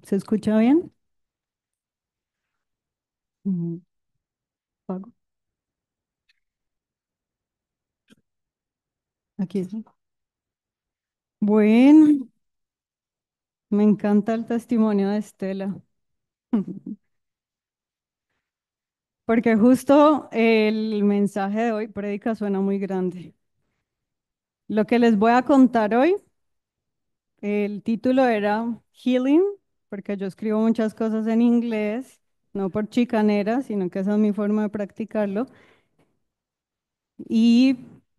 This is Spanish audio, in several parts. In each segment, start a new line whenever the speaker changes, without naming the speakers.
¿Se escucha bien? Mm, Pago. Aquí sí. Bueno, me encanta el testimonio de Estela, porque justo el mensaje de hoy, prédica, suena muy grande. Lo que les voy a contar hoy, el título era Healing, porque yo escribo muchas cosas en inglés, no por chicanera, sino que esa es mi forma de practicarlo, y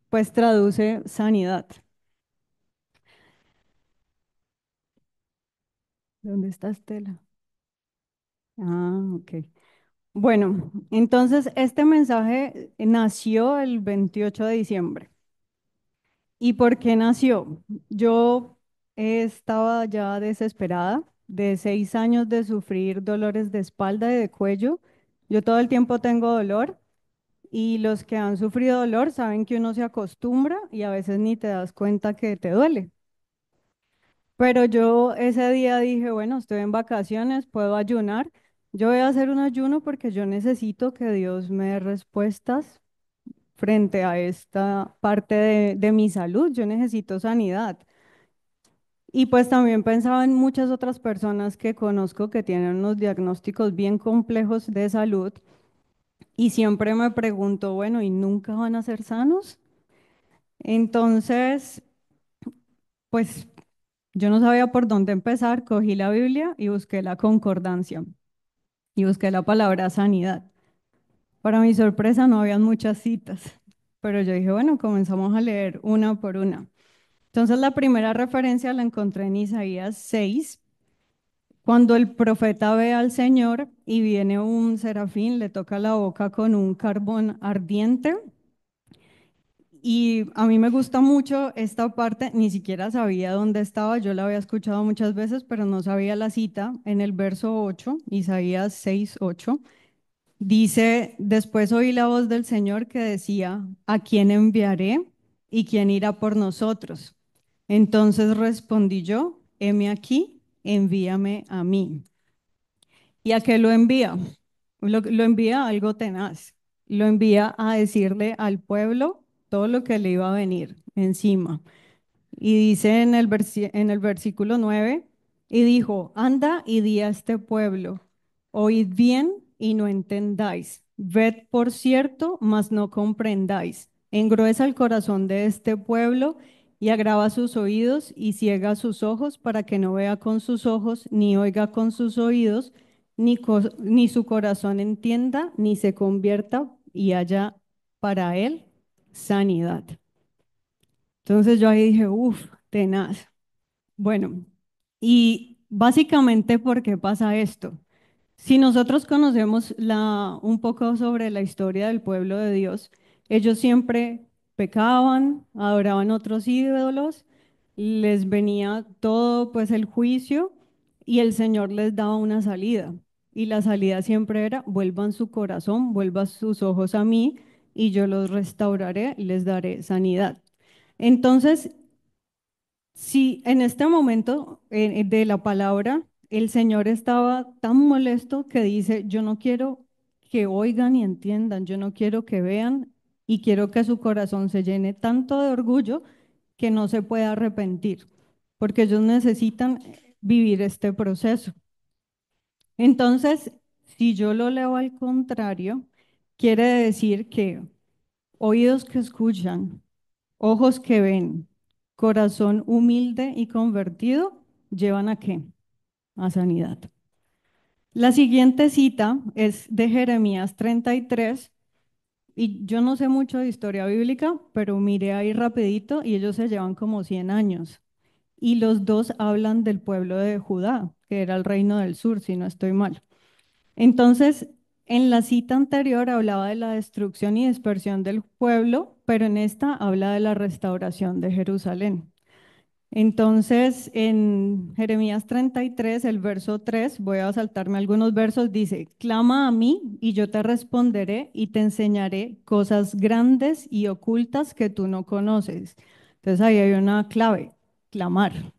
pues traduce sanidad. ¿Dónde está Estela? Ah, ok. Bueno, entonces este mensaje nació el 28 de diciembre. ¿Y por qué nació? Yo estaba ya desesperada de 6 años de sufrir dolores de espalda y de cuello. Yo todo el tiempo tengo dolor y los que han sufrido dolor saben que uno se acostumbra y a veces ni te das cuenta que te duele. Pero yo ese día dije, bueno, estoy en vacaciones, puedo ayunar. Yo voy a hacer un ayuno porque yo necesito que Dios me dé respuestas frente a esta parte de mi salud. Yo necesito sanidad. Y pues también pensaba en muchas otras personas que conozco que tienen unos diagnósticos bien complejos de salud y siempre me pregunto, bueno, ¿y nunca van a ser sanos? Entonces, pues yo no sabía por dónde empezar, cogí la Biblia y busqué la concordancia y busqué la palabra sanidad. Para mi sorpresa no habían muchas citas, pero yo dije, bueno, comenzamos a leer una por una. Entonces la primera referencia la encontré en Isaías 6, cuando el profeta ve al Señor y viene un serafín, le toca la boca con un carbón ardiente. Y a mí me gusta mucho esta parte, ni siquiera sabía dónde estaba, yo la había escuchado muchas veces, pero no sabía la cita. En el verso 8, Isaías 6:8, dice, después oí la voz del Señor que decía, ¿a quién enviaré y quién irá por nosotros? Entonces respondí yo, heme aquí, envíame a mí. ¿Y a qué lo envía? Lo envía a algo tenaz. Lo envía a decirle al pueblo todo lo que le iba a venir encima. Y dice en el versículo 9, y dijo, anda y di a este pueblo, oíd bien y no entendáis, ved por cierto, mas no comprendáis, engruesa el corazón de este pueblo y agrava sus oídos y ciega sus ojos para que no vea con sus ojos, ni oiga con sus oídos, ni su corazón entienda, ni se convierta y haya para él sanidad. Entonces yo ahí dije, uff, tenaz. Bueno, y básicamente, ¿por qué pasa esto? Si nosotros conocemos un poco sobre la historia del pueblo de Dios, ellos siempre pecaban, adoraban otros ídolos, les venía todo pues el juicio y el Señor les daba una salida. Y la salida siempre era, vuelvan su corazón, vuelvan sus ojos a mí y yo los restauraré y les daré sanidad. Entonces, si en este momento de la palabra el Señor estaba tan molesto que dice, yo no quiero que oigan y entiendan, yo no quiero que vean y quiero que su corazón se llene tanto de orgullo que no se pueda arrepentir, porque ellos necesitan vivir este proceso. Entonces, si yo lo leo al contrario, quiere decir que oídos que escuchan, ojos que ven, corazón humilde y convertido, ¿llevan a qué? A sanidad. La siguiente cita es de Jeremías 33 y yo no sé mucho de historia bíblica, pero miré ahí rapidito y ellos se llevan como 100 años. Y los dos hablan del pueblo de Judá, que era el reino del sur, si no estoy mal. Entonces, en la cita anterior hablaba de la destrucción y dispersión del pueblo, pero en esta habla de la restauración de Jerusalén. Entonces, en Jeremías 33, el verso 3, voy a saltarme algunos versos, dice, clama a mí y yo te responderé y te enseñaré cosas grandes y ocultas que tú no conoces. Entonces ahí hay una clave, clamar.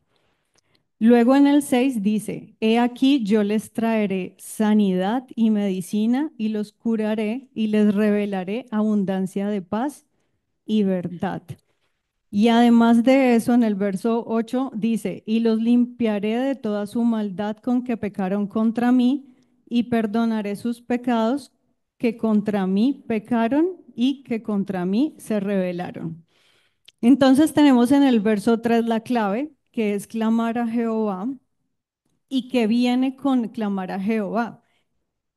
Luego en el 6 dice, He aquí yo les traeré sanidad y medicina y los curaré y les revelaré abundancia de paz y verdad. Y además de eso, en el verso 8 dice, y los limpiaré de toda su maldad con que pecaron contra mí, y perdonaré sus pecados que contra mí pecaron y que contra mí se rebelaron. Entonces tenemos en el verso 3 la clave, que es clamar a Jehová, y que viene con clamar a Jehová.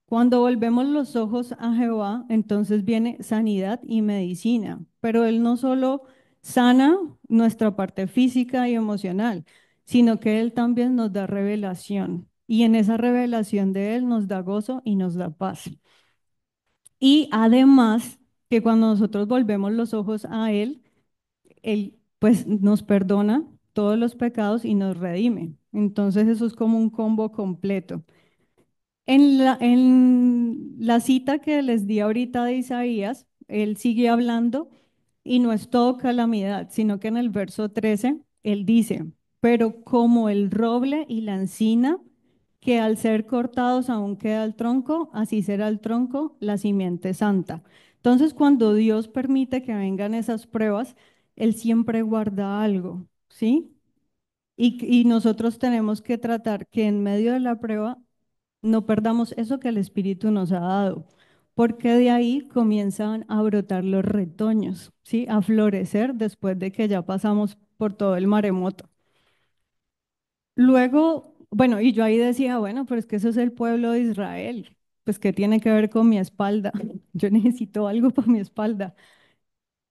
Cuando volvemos los ojos a Jehová, entonces viene sanidad y medicina, pero Él no solo sana nuestra parte física y emocional, sino que Él también nos da revelación. Y en esa revelación de Él nos da gozo y nos da paz. Y además que cuando nosotros volvemos los ojos a Él pues nos perdona todos los pecados y nos redime. Entonces eso es como un combo completo. En la cita que les di ahorita de Isaías, él sigue hablando y no es todo calamidad, sino que en el verso 13 él dice, pero como el roble y la encina, que al ser cortados aún queda el tronco, así será el tronco, la simiente santa. Entonces, cuando Dios permite que vengan esas pruebas, Él siempre guarda algo, ¿sí? Y nosotros tenemos que tratar que en medio de la prueba no perdamos eso que el Espíritu nos ha dado, porque de ahí comienzan a brotar los retoños, ¿sí? A florecer después de que ya pasamos por todo el maremoto. Luego, bueno, y yo ahí decía, bueno, pero es que eso es el pueblo de Israel, pues ¿qué tiene que ver con mi espalda? Yo necesito algo para mi espalda.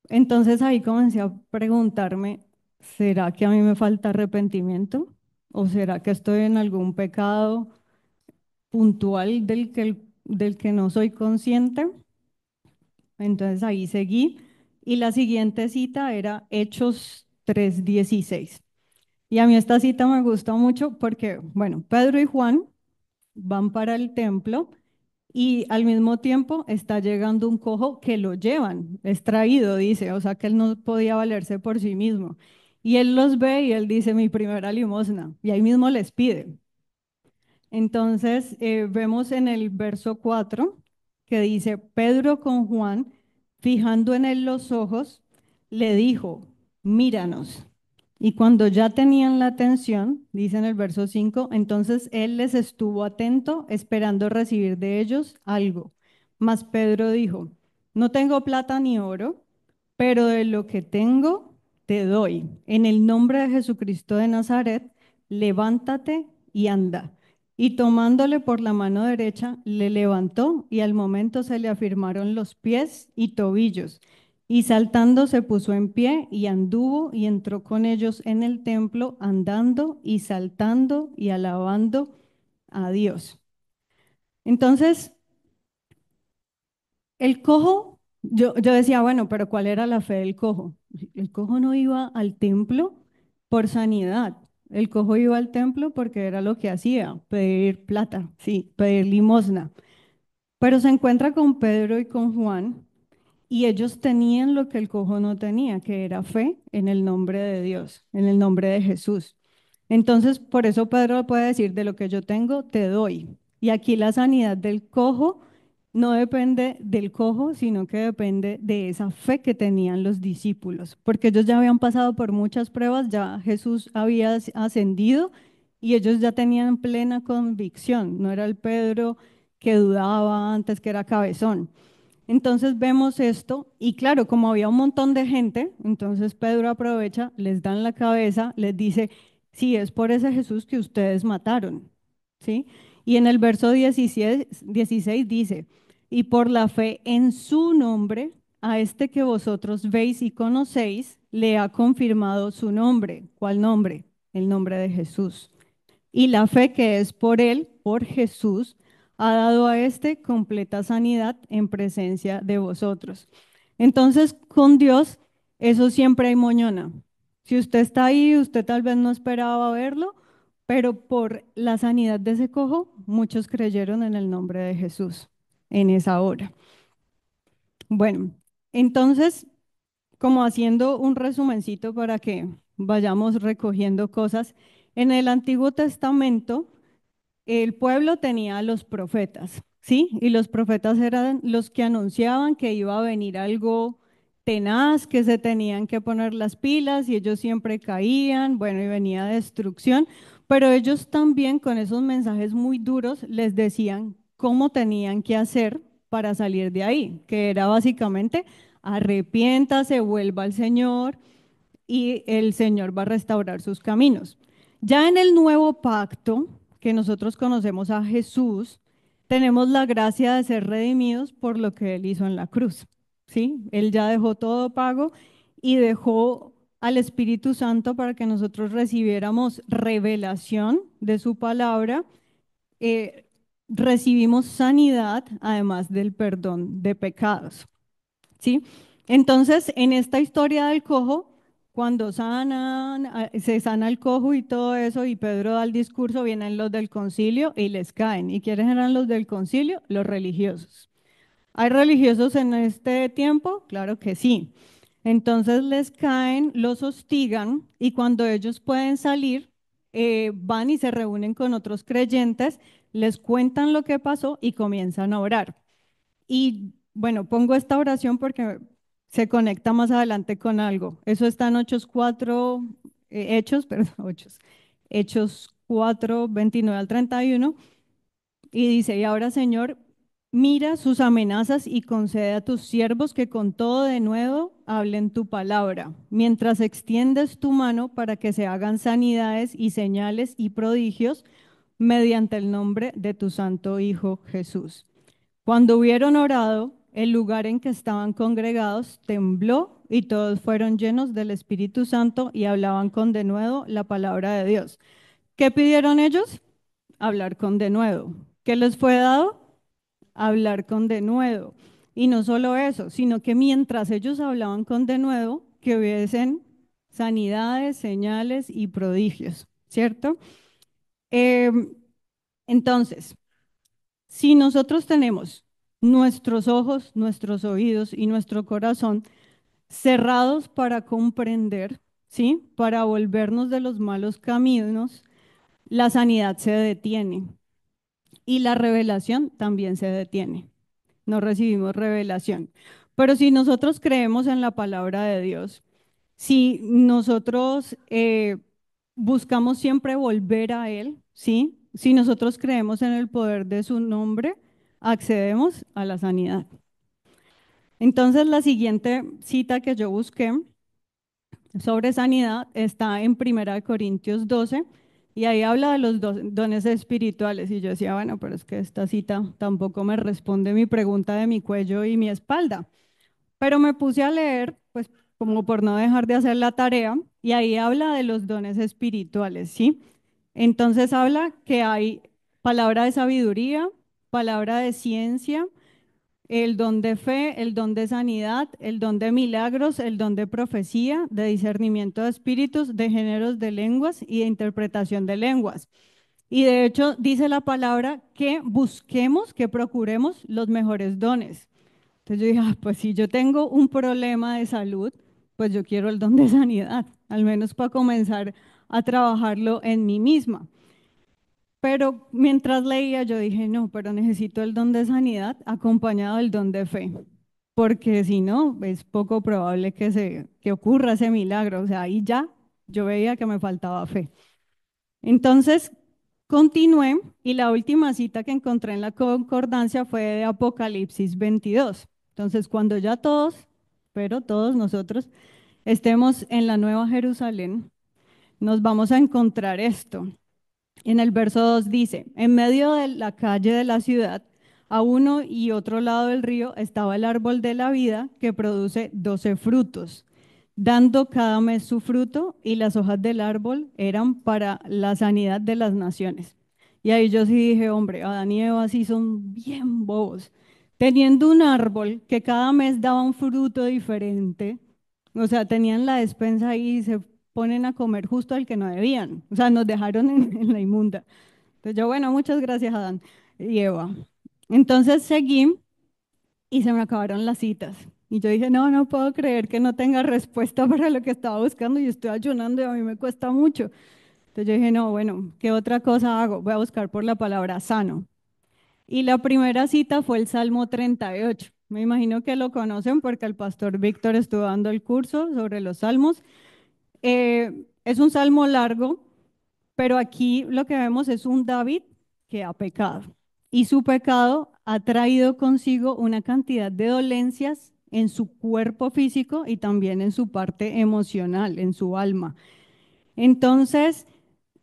Entonces ahí comencé a preguntarme, ¿será que a mí me falta arrepentimiento? ¿O será que estoy en algún pecado puntual del que no soy consciente? Entonces ahí seguí. Y la siguiente cita era Hechos 3:16. Y a mí esta cita me gusta mucho porque, bueno, Pedro y Juan van para el templo y al mismo tiempo está llegando un cojo que lo llevan, es traído, dice, o sea que él no podía valerse por sí mismo. Y él los ve y él dice, mi primera limosna, y ahí mismo les pide. Entonces, vemos en el verso 4 que dice, Pedro con Juan, fijando en él los ojos, le dijo, míranos. Y cuando ya tenían la atención, dice en el verso 5, entonces él les estuvo atento, esperando recibir de ellos algo. Mas Pedro dijo, no tengo plata ni oro, pero de lo que tengo te doy. En el nombre de Jesucristo de Nazaret, levántate y anda. Y tomándole por la mano derecha, le levantó y al momento se le afirmaron los pies y tobillos. Y saltando se puso en pie y anduvo y entró con ellos en el templo, andando y saltando y alabando a Dios. Entonces, el cojo, yo decía, bueno, pero ¿cuál era la fe del cojo? El cojo no iba al templo por sanidad. El cojo iba al templo porque era lo que hacía, pedir plata, sí, pedir limosna. Pero se encuentra con Pedro y con Juan y ellos tenían lo que el cojo no tenía, que era fe en el nombre de Dios, en el nombre de Jesús. Entonces, por eso Pedro puede decir, de lo que yo tengo, te doy. Y aquí la sanidad del cojo no depende del cojo, sino que depende de esa fe que tenían los discípulos, porque ellos ya habían pasado por muchas pruebas, ya Jesús había ascendido y ellos ya tenían plena convicción, no era el Pedro que dudaba antes, que era cabezón. Entonces vemos esto y claro, como había un montón de gente, entonces Pedro aprovecha, les da en la cabeza, les dice, sí, es por ese Jesús que ustedes mataron, ¿sí? Y en el verso 16 dice, y por la fe en su nombre, a este que vosotros veis y conocéis, le ha confirmado su nombre. ¿Cuál nombre? El nombre de Jesús. Y la fe que es por Él, por Jesús, ha dado a este completa sanidad en presencia de vosotros. Entonces, con Dios, eso siempre hay moñona. Si usted está ahí, usted tal vez no esperaba verlo, pero por la sanidad de ese cojo, muchos creyeron en el nombre de Jesús en esa hora. Bueno, entonces, como haciendo un resumencito para que vayamos recogiendo cosas, En el Antiguo Testamento, el pueblo tenía a los profetas, ¿sí? Y los profetas eran los que anunciaban que iba a venir algo tenaz, que se tenían que poner las pilas y ellos siempre caían, bueno, y venía destrucción, pero ellos también con esos mensajes muy duros les decían cómo tenían que hacer para salir de ahí, que era básicamente arrepiéntase, vuelva al Señor y el Señor va a restaurar sus caminos. Ya en el nuevo pacto, que nosotros conocemos a Jesús, tenemos la gracia de ser redimidos por lo que Él hizo en la cruz. ¿Sí? Él ya dejó todo pago y dejó al Espíritu Santo para que nosotros recibiéramos revelación de su palabra. eh, Recibimos sanidad, además del perdón de pecados. ¿Sí? Entonces, en esta historia del cojo, cuando sanan, se sana el cojo y todo eso, y Pedro da el discurso, vienen los del concilio y les caen. ¿Y quiénes eran los del concilio? Los religiosos. ¿Hay religiosos en este tiempo? Claro que sí. Entonces les caen, los hostigan y cuando ellos pueden salir, van y se reúnen con otros creyentes, les cuentan lo que pasó y comienzan a orar. Y bueno, pongo esta oración porque se conecta más adelante con algo. Eso está en Hechos 4, Hechos, perdón, Hechos 4, 29 al 31. Y dice, y ahora Señor, mira sus amenazas y concede a tus siervos que con todo de nuevo hablen tu palabra, mientras extiendes tu mano para que se hagan sanidades y señales y prodigios mediante el nombre de tu santo Hijo Jesús. Cuando hubieron orado, el lugar en que estaban congregados tembló y todos fueron llenos del Espíritu Santo y hablaban con denuedo la palabra de Dios. ¿Qué pidieron ellos? Hablar con denuedo. ¿Qué les fue dado? Hablar con denuedo. Y no solo eso, sino que mientras ellos hablaban con denuedo, que hubiesen sanidades, señales y prodigios, ¿cierto? Em, entonces, si nosotros tenemos nuestros ojos, nuestros oídos y nuestro corazón cerrados para comprender, ¿sí? Para volvernos de los malos caminos, la sanidad se detiene y la revelación también se detiene. No recibimos revelación. Pero si nosotros creemos en la palabra de Dios, si nosotros buscamos siempre volver a Él, ¿sí? Si nosotros creemos en el poder de su nombre, accedemos a la sanidad. Entonces, la siguiente cita que yo busqué sobre sanidad está en Primera de Corintios 12 y ahí habla de los dones espirituales. Y yo decía, bueno, pero es que esta cita tampoco me responde mi pregunta de mi cuello y mi espalda. Pero me puse a leer, pues como por no dejar de hacer la tarea, y ahí habla de los dones espirituales, ¿sí? Entonces habla que hay palabra de sabiduría, palabra de ciencia, el don de fe, el don de sanidad, el don de milagros, el don de profecía, de discernimiento de espíritus, de géneros de lenguas y de interpretación de lenguas. Y de hecho dice la palabra que busquemos, que procuremos los mejores dones. Entonces yo dije, pues si yo tengo un problema de salud, pues yo quiero el don de sanidad, al menos para comenzar a trabajarlo en mí misma. Pero mientras leía yo dije, no, pero necesito el don de sanidad acompañado del don de fe, porque si no, es poco probable que ocurra ese milagro. O sea, ahí ya yo veía que me faltaba fe. Entonces, continué y la última cita que encontré en la concordancia fue de Apocalipsis 22. Entonces, cuando ya todos, pero todos nosotros, estemos en la Nueva Jerusalén, nos vamos a encontrar esto. En el verso 2 dice, en medio de la calle de la ciudad, a uno y otro lado del río, estaba el árbol de la vida que produce 12 frutos, dando cada mes su fruto, y las hojas del árbol eran para la sanidad de las naciones. Y ahí yo sí dije, hombre, Adán y Eva sí son bien bobos. Teniendo un árbol que cada mes daba un fruto diferente, o sea, tenían la despensa ahí y se ponen a comer justo al que no debían. O sea, nos dejaron en la inmunda. Entonces yo, bueno, muchas gracias, Adán y Eva. Entonces seguí y se me acabaron las citas. Y yo dije, no, no puedo creer que no tenga respuesta para lo que estaba buscando y estoy ayunando y a mí me cuesta mucho. Entonces yo dije, no, bueno, ¿qué otra cosa hago? Voy a buscar por la palabra sano. Y la primera cita fue el Salmo 38. Me imagino que lo conocen porque el pastor Víctor estuvo dando el curso sobre los salmos. Es un salmo largo, pero aquí lo que vemos es un David que ha pecado. Y su pecado ha traído consigo una cantidad de dolencias en su cuerpo físico y también en su parte emocional, en su alma. Entonces,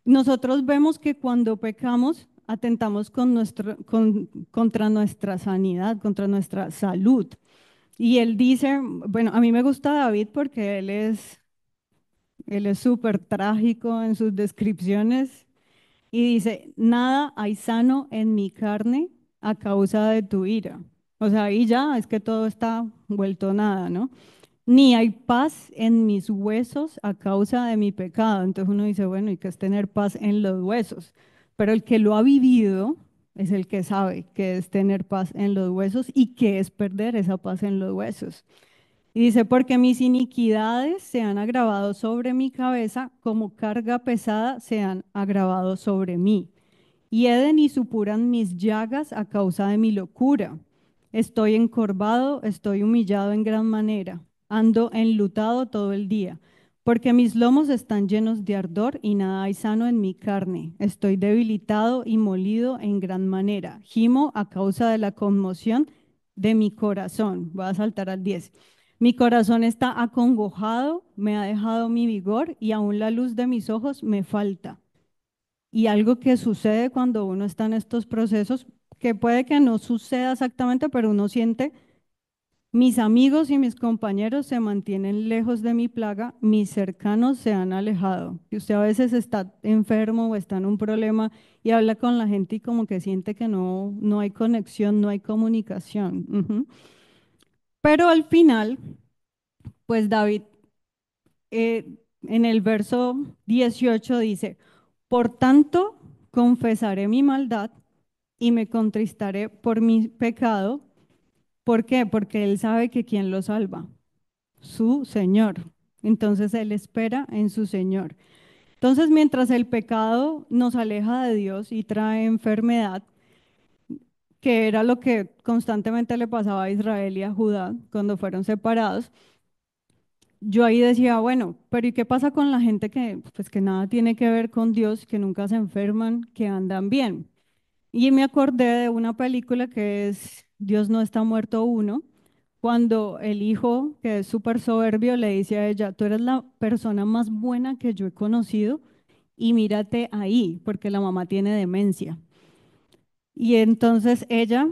nosotros vemos que cuando pecamos, atentamos contra nuestra sanidad, contra nuestra salud. Y él dice, bueno, a mí me gusta David porque él es súper trágico en sus descripciones y dice, nada hay sano en mi carne a causa de tu ira. O sea, ahí ya es que todo está vuelto nada, ¿no? Ni hay paz en mis huesos a causa de mi pecado. Entonces uno dice, bueno, ¿y qué es tener paz en los huesos? Pero el que lo ha vivido es el que sabe qué es tener paz en los huesos y qué es perder esa paz en los huesos. Y dice, porque mis iniquidades se han agravado sobre mi cabeza, como carga pesada se han agravado sobre mí. Hieden y supuran mis llagas a causa de mi locura. Estoy encorvado, estoy humillado en gran manera. Ando enlutado todo el día, porque mis lomos están llenos de ardor y nada hay sano en mi carne. Estoy debilitado y molido en gran manera. Gimo a causa de la conmoción de mi corazón. Voy a saltar al 10. Mi corazón está acongojado, me ha dejado mi vigor y aún la luz de mis ojos me falta. Y algo que sucede cuando uno está en estos procesos, que puede que no suceda exactamente, pero uno siente, mis amigos y mis compañeros se mantienen lejos de mi plaga, mis cercanos se han alejado. Y usted a veces está enfermo o está en un problema y habla con la gente y como que siente que no hay conexión, no hay comunicación. Ujú. Pero al final, pues David en el verso 18 dice, por tanto, confesaré mi maldad y me contristaré por mi pecado. ¿Por qué? Porque él sabe que quien lo salva, su Señor. Entonces él espera en su Señor. Entonces, mientras el pecado nos aleja de Dios y trae enfermedad, que era lo que constantemente le pasaba a Israel y a Judá cuando fueron separados, yo ahí decía, bueno, pero ¿y qué pasa con la gente que, pues, que nada tiene que ver con Dios, que nunca se enferman, que andan bien? Y me acordé de una película que es Dios no está muerto uno, cuando el hijo, que es súper soberbio, le dice a ella, tú eres la persona más buena que yo he conocido y mírate ahí, porque la mamá tiene demencia. Y entonces ella,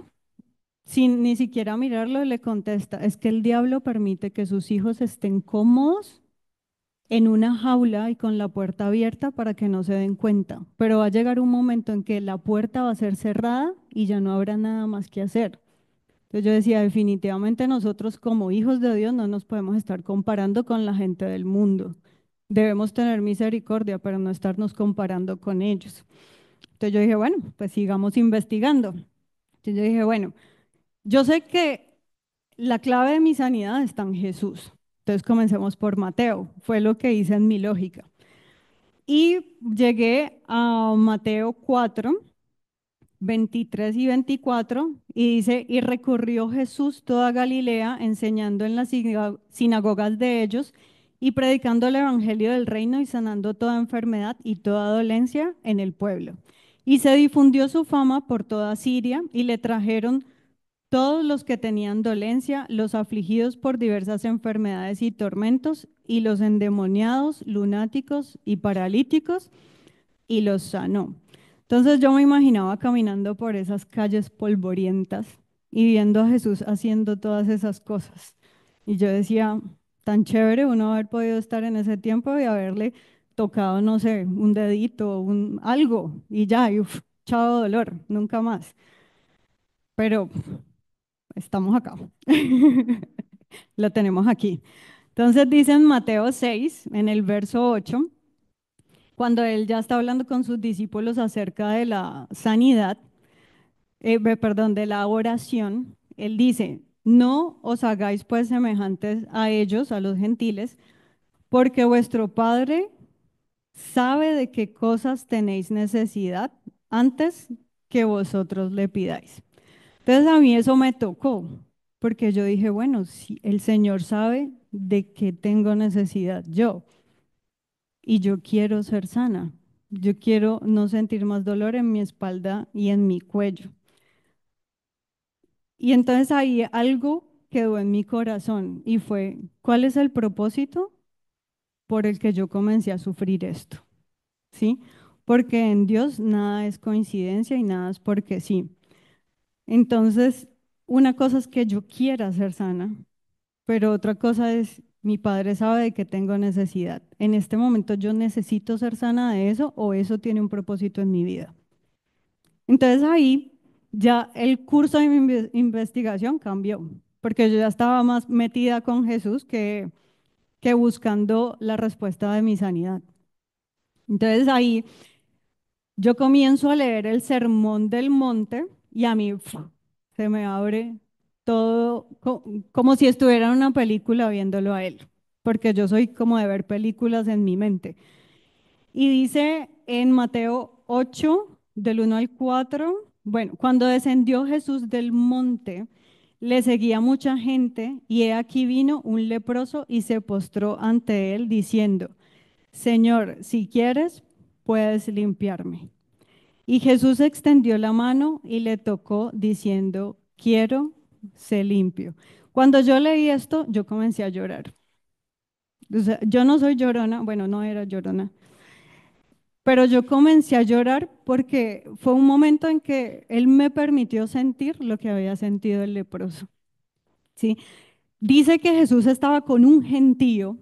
sin ni siquiera mirarlo, le contesta, es que el diablo permite que sus hijos estén cómodos en una jaula y con la puerta abierta para que no se den cuenta. Pero va a llegar un momento en que la puerta va a ser cerrada y ya no habrá nada más que hacer. Entonces yo decía, definitivamente nosotros como hijos de Dios no nos podemos estar comparando con la gente del mundo. Debemos tener misericordia, pero no estarnos comparando con ellos. Entonces yo dije, bueno, pues sigamos investigando. Entonces yo dije, bueno, yo sé que la clave de mi sanidad está en Jesús. Entonces comencemos por Mateo. Fue lo que hice en mi lógica. Y llegué a Mateo 4, 23 y 24, y dice, y recorrió Jesús toda Galilea, enseñando en las sinagogas de ellos y predicando el evangelio del reino y sanando toda enfermedad y toda dolencia en el pueblo. Y se difundió su fama por toda Siria y le trajeron todos los que tenían dolencia, los afligidos por diversas enfermedades y tormentos, y los endemoniados, lunáticos y paralíticos, y los sanó. Entonces yo me imaginaba caminando por esas calles polvorientas y viendo a Jesús haciendo todas esas cosas. Y yo decía, tan chévere uno haber podido estar en ese tiempo y haberle tocado, no sé, un dedito, algo, y ya, y uf, chao dolor, nunca más. Pero estamos acá. Lo tenemos aquí. Entonces dice en Mateo 6, en el verso 8, cuando él ya está hablando con sus discípulos acerca de la sanidad, perdón, de la oración, él dice, no os hagáis pues semejantes a ellos, a los gentiles, porque vuestro Padre sabe de qué cosas tenéis necesidad antes que vosotros le pidáis. Entonces a mí eso me tocó, porque yo dije, bueno, si el Señor sabe de qué tengo necesidad yo y yo quiero ser sana, yo quiero no sentir más dolor en mi espalda y en mi cuello. Y entonces ahí algo quedó en mi corazón y fue, ¿cuál es el propósito por el que yo comencé a sufrir esto? ¿Sí? Porque en Dios nada es coincidencia y nada es porque sí. Entonces, una cosa es que yo quiera ser sana, pero otra cosa es, mi padre sabe de que tengo necesidad. En este momento yo necesito ser sana de eso o eso tiene un propósito en mi vida. Entonces ahí ya el curso de mi investigación cambió, porque yo ya estaba más metida con Jesús que buscando la respuesta de mi sanidad. Entonces ahí yo comienzo a leer el Sermón del Monte y a mí se me abre todo como si estuviera en una película viéndolo a él, porque yo soy como de ver películas en mi mente. Y dice en Mateo 8, del 1 al 4, bueno, cuando descendió Jesús del monte, le seguía mucha gente y he aquí vino un leproso y se postró ante él diciendo, Señor, si quieres, puedes limpiarme. Y Jesús extendió la mano y le tocó diciendo, quiero, sé limpio. Cuando yo leí esto, yo comencé a llorar. O sea, yo no soy llorona, bueno, no era llorona, pero yo comencé a llorar porque fue un momento en que él me permitió sentir lo que había sentido el leproso, ¿sí? Dice que Jesús estaba con un gentío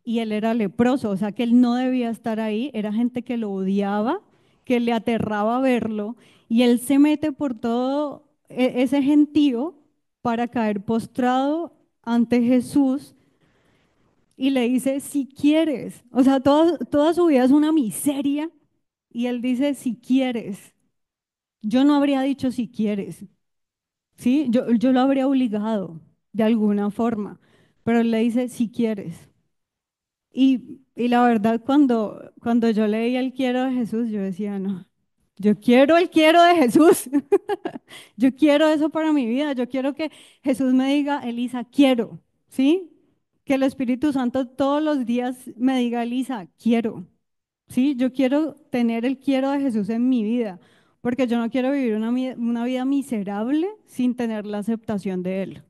y él era leproso, o sea que él no debía estar ahí, era gente que lo odiaba, que le aterraba verlo, y él se mete por todo ese gentío para caer postrado ante Jesús y le dice, si quieres, o sea, toda su vida es una miseria, y él dice, si quieres, yo no habría dicho si quieres, ¿sí? Yo lo habría obligado de alguna forma, pero él le dice, si quieres. Y la verdad, cuando yo leí el quiero de Jesús, yo decía, no, yo quiero el quiero de Jesús. Yo quiero eso para mi vida. Yo quiero que Jesús me diga, Elisa, quiero, ¿sí? Que el Espíritu Santo todos los días me diga, Elisa, quiero, ¿sí? Yo quiero tener el quiero de Jesús en mi vida, porque yo no quiero vivir una vida miserable sin tener la aceptación de Él.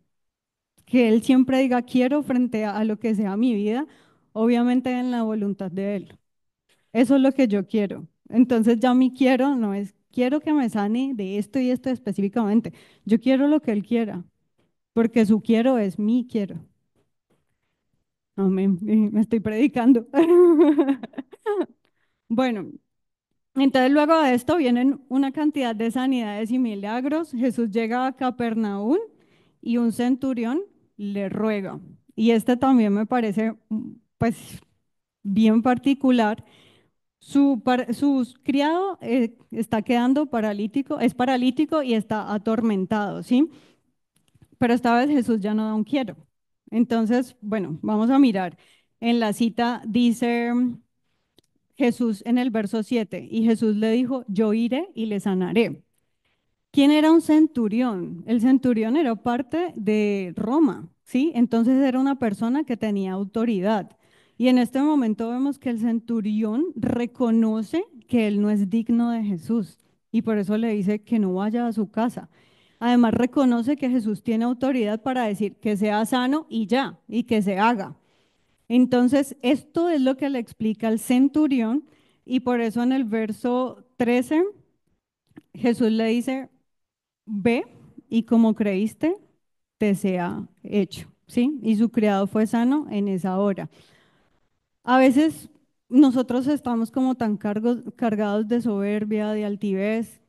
Que Él siempre diga quiero frente a lo que sea mi vida, obviamente en la voluntad de Él. Eso es lo que yo quiero. Entonces ya mi quiero no es quiero que me sane de esto y esto específicamente. Yo quiero lo que Él quiera, porque su quiero es mi quiero. Amén. Y me estoy predicando. Bueno, entonces luego de esto vienen una cantidad de sanidades y milagros. Jesús llega a Capernaum y un centurión le ruega. Y este también me parece pues bien particular. Su criado está quedando paralítico, es paralítico y está atormentado, ¿sí? Pero esta vez Jesús ya no da un quiero. Entonces, bueno, vamos a mirar. En la cita dice Jesús en el verso 7, y Jesús le dijo, yo iré y le sanaré. ¿Quién era un centurión? El centurión era parte de Roma, ¿sí? Entonces era una persona que tenía autoridad. Y en este momento vemos que el centurión reconoce que él no es digno de Jesús y por eso le dice que no vaya a su casa. Además reconoce que Jesús tiene autoridad para decir que sea sano y ya, y que se haga. Entonces, esto es lo que le explica el centurión y por eso en el verso 13 Jesús le dice, ve y como creíste, te sea hecho, ¿sí? Y su criado fue sano en esa hora. A veces nosotros estamos como tan cargados de soberbia, de altivez,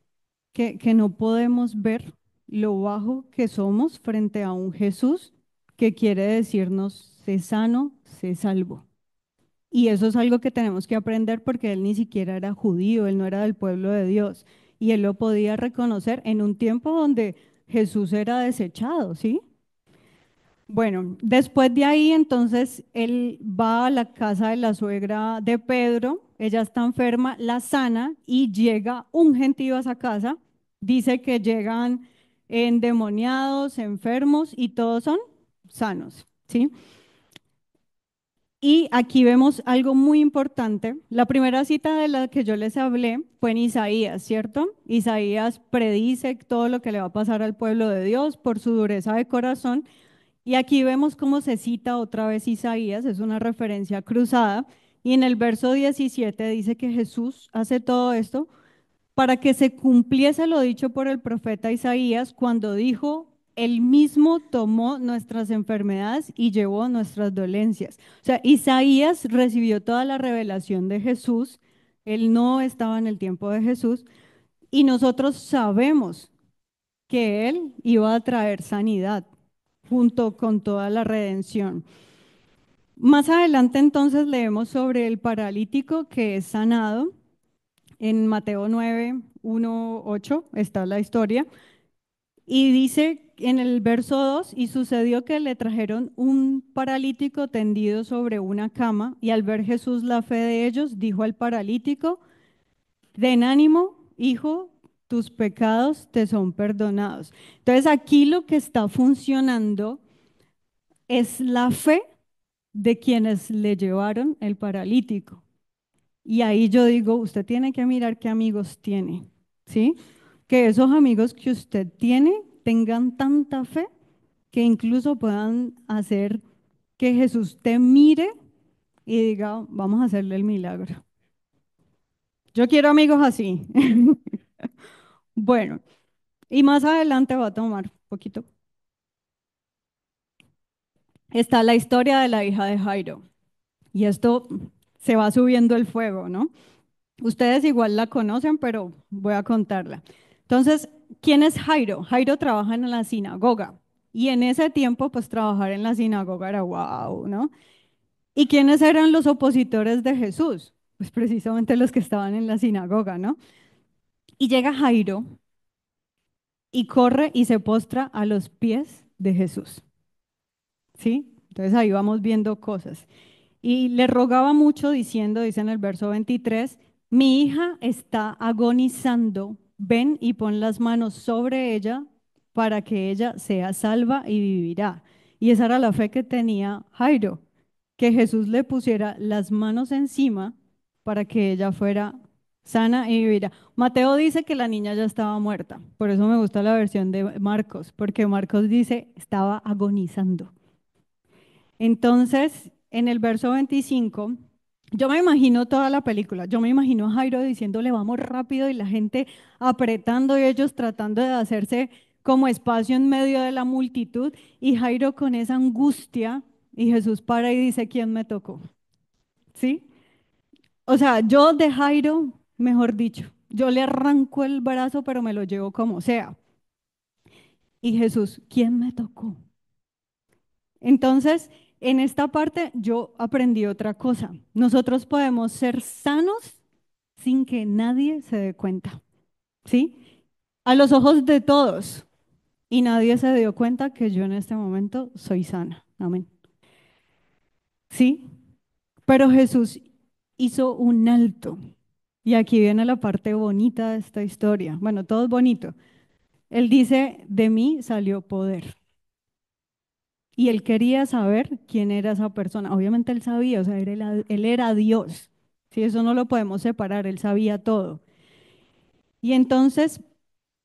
que no podemos ver lo bajo que somos frente a un Jesús que quiere decirnos, sé sano, sé salvo. Y eso es algo que tenemos que aprender porque él ni siquiera era judío, él no era del pueblo de Dios. Y él lo podía reconocer en un tiempo donde Jesús era desechado, ¿sí? Bueno, después de ahí, entonces, él va a la casa de la suegra de Pedro, ella está enferma, la sana y llega un gentío a esa casa. Dice que llegan endemoniados, enfermos y todos son sanos, ¿sí? Y aquí vemos algo muy importante. La primera cita de la que yo les hablé fue en Isaías, ¿cierto? Isaías predice todo lo que le va a pasar al pueblo de Dios por su dureza de corazón. Y aquí vemos cómo se cita otra vez Isaías, es una referencia cruzada. Y en el verso 17 dice que Jesús hace todo esto para que se cumpliese lo dicho por el profeta Isaías cuando dijo, él mismo tomó nuestras enfermedades y llevó nuestras dolencias. O sea, Isaías recibió toda la revelación de Jesús, él no estaba en el tiempo de Jesús, y nosotros sabemos que él iba a traer sanidad junto con toda la redención. Más adelante entonces leemos sobre el paralítico que es sanado. En Mateo 9, 1, 8 está la historia. Y dice en el verso 2, y sucedió que le trajeron un paralítico tendido sobre una cama, y al ver Jesús la fe de ellos, dijo al paralítico, ten ánimo, hijo, tus pecados te son perdonados. Entonces aquí lo que está funcionando es la fe de quienes le llevaron el paralítico. Y ahí yo digo, usted tiene que mirar qué amigos tiene, ¿sí? Que esos amigos que usted tiene tengan tanta fe que incluso puedan hacer que Jesús te mire y diga, vamos a hacerle el milagro. Yo quiero amigos así. Bueno, y más adelante va a tomar un poquito. Está la historia de la hija de Jairo. Y esto se va subiendo el fuego, ¿no? Ustedes igual la conocen, pero voy a contarla. Entonces, ¿quién es Jairo? Jairo trabaja en la sinagoga. Y en ese tiempo, pues trabajar en la sinagoga era wow, ¿no? ¿Y quiénes eran los opositores de Jesús? Pues precisamente los que estaban en la sinagoga, ¿no? Y llega Jairo y corre y se postra a los pies de Jesús, ¿sí? Entonces ahí vamos viendo cosas. Y le rogaba mucho diciendo, dice en el verso 23, mi hija está agonizando, ven y pon las manos sobre ella para que ella sea salva y vivirá. Y esa era la fe que tenía Jairo, que Jesús le pusiera las manos encima para que ella fuera sana y vivirá. Mateo dice que la niña ya estaba muerta, por eso me gusta la versión de Marcos, porque Marcos dice estaba agonizando. Entonces, en el verso 25, yo me imagino toda la película, yo me imagino a Jairo diciéndole vamos rápido y la gente apretando y ellos tratando de hacerse como espacio en medio de la multitud y Jairo con esa angustia y Jesús para y dice, ¿quién me tocó? ¿Sí? O sea, yo de Jairo, mejor dicho, yo le arranco el brazo pero me lo llevo como sea. Y Jesús, ¿quién me tocó? Entonces, en esta parte yo aprendí otra cosa. Nosotros podemos ser sanos sin que nadie se dé cuenta, ¿sí? A los ojos de todos. Y nadie se dio cuenta que yo en este momento soy sana. Amén. ¿Sí? Pero Jesús hizo un alto. Y aquí viene la parte bonita de esta historia. Bueno, todo es bonito. Él dice, de mí salió poder. Y él quería saber quién era esa persona. Obviamente él sabía, o sea, él era Dios. Sí, eso no lo podemos separar, él sabía todo. Y entonces,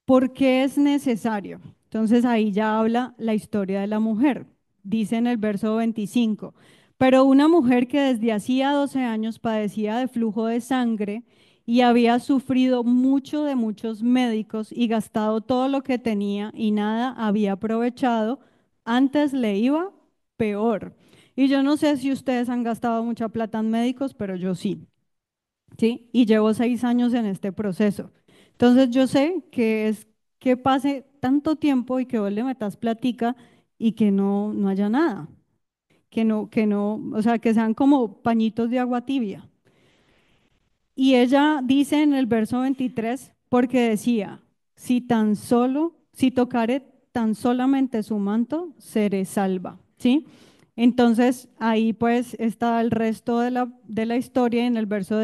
¿por qué es necesario? Entonces ahí ya habla la historia de la mujer. Dice en el verso 25, pero una mujer que desde hacía 12 años padecía de flujo de sangre y había sufrido mucho de muchos médicos y gastado todo lo que tenía y nada había aprovechado, antes le iba peor. Y yo no sé si ustedes han gastado mucha plata en médicos, pero yo sí. ¿Sí? Y llevo 6 años en este proceso. Entonces yo sé que es que pase tanto tiempo y que vos le metas platica y que no haya nada, que no, o sea, que sean como pañitos de agua tibia. Y ella dice en el verso 23, porque decía, si tan solo, si tocare tan solamente su manto, seré salva. ¿sí? Entonces ahí pues está el resto de la historia. En el verso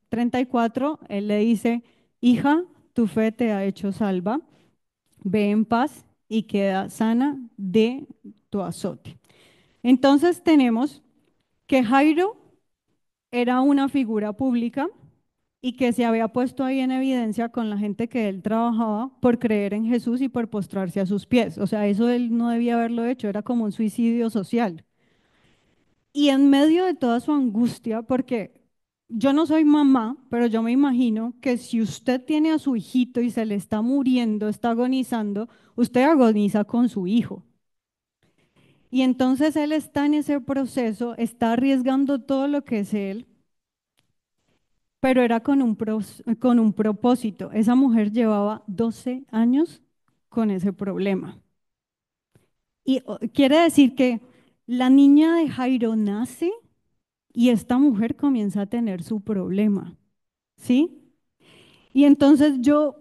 34, él le dice, hija, tu fe te ha hecho salva, ve en paz y queda sana de tu azote. Entonces tenemos que Jairo era una figura pública y que se había puesto ahí en evidencia con la gente que él trabajaba por creer en Jesús y por postrarse a sus pies. O sea, eso él no debía haberlo hecho, era como un suicidio social. Y en medio de toda su angustia, porque yo no soy mamá, pero yo me imagino que si usted tiene a su hijito y se le está muriendo, está agonizando, usted agoniza con su hijo. Y entonces él está en ese proceso, está arriesgando todo lo que es él, pero era con un propósito. Esa mujer llevaba 12 años con ese problema. Y quiere decir que la niña de Jairo nace y esta mujer comienza a tener su problema, ¿sí? Y entonces yo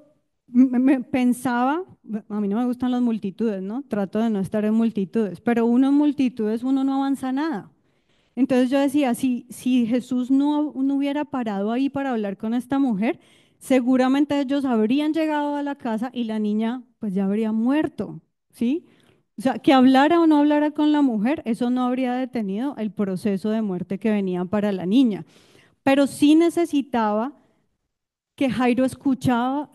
me pensaba, a mí no me gustan las multitudes, ¿no? Trato de no estar en multitudes, pero uno en multitudes, uno no avanza nada. Entonces yo decía, si Jesús no hubiera parado ahí para hablar con esta mujer, seguramente ellos habrían llegado a la casa y la niña pues ya habría muerto, ¿sí? O sea, que hablara o no hablara con la mujer, eso no habría detenido el proceso de muerte que venía para la niña. Pero sí necesitaba que Jairo escuchara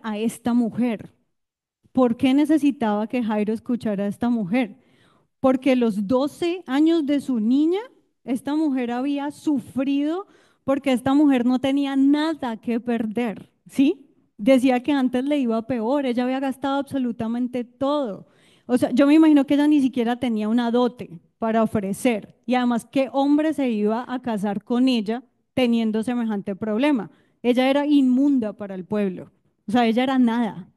a esta mujer. ¿Por qué necesitaba que Jairo escuchara a esta mujer? Porque los 12 años de su niña, esta mujer había sufrido porque esta mujer no tenía nada que perder, ¿sí? Decía que antes le iba peor, ella había gastado absolutamente todo. O sea, yo me imagino que ella ni siquiera tenía una dote para ofrecer. Y además, ¿qué hombre se iba a casar con ella teniendo semejante problema? Ella era inmunda para el pueblo. O sea, ella era nada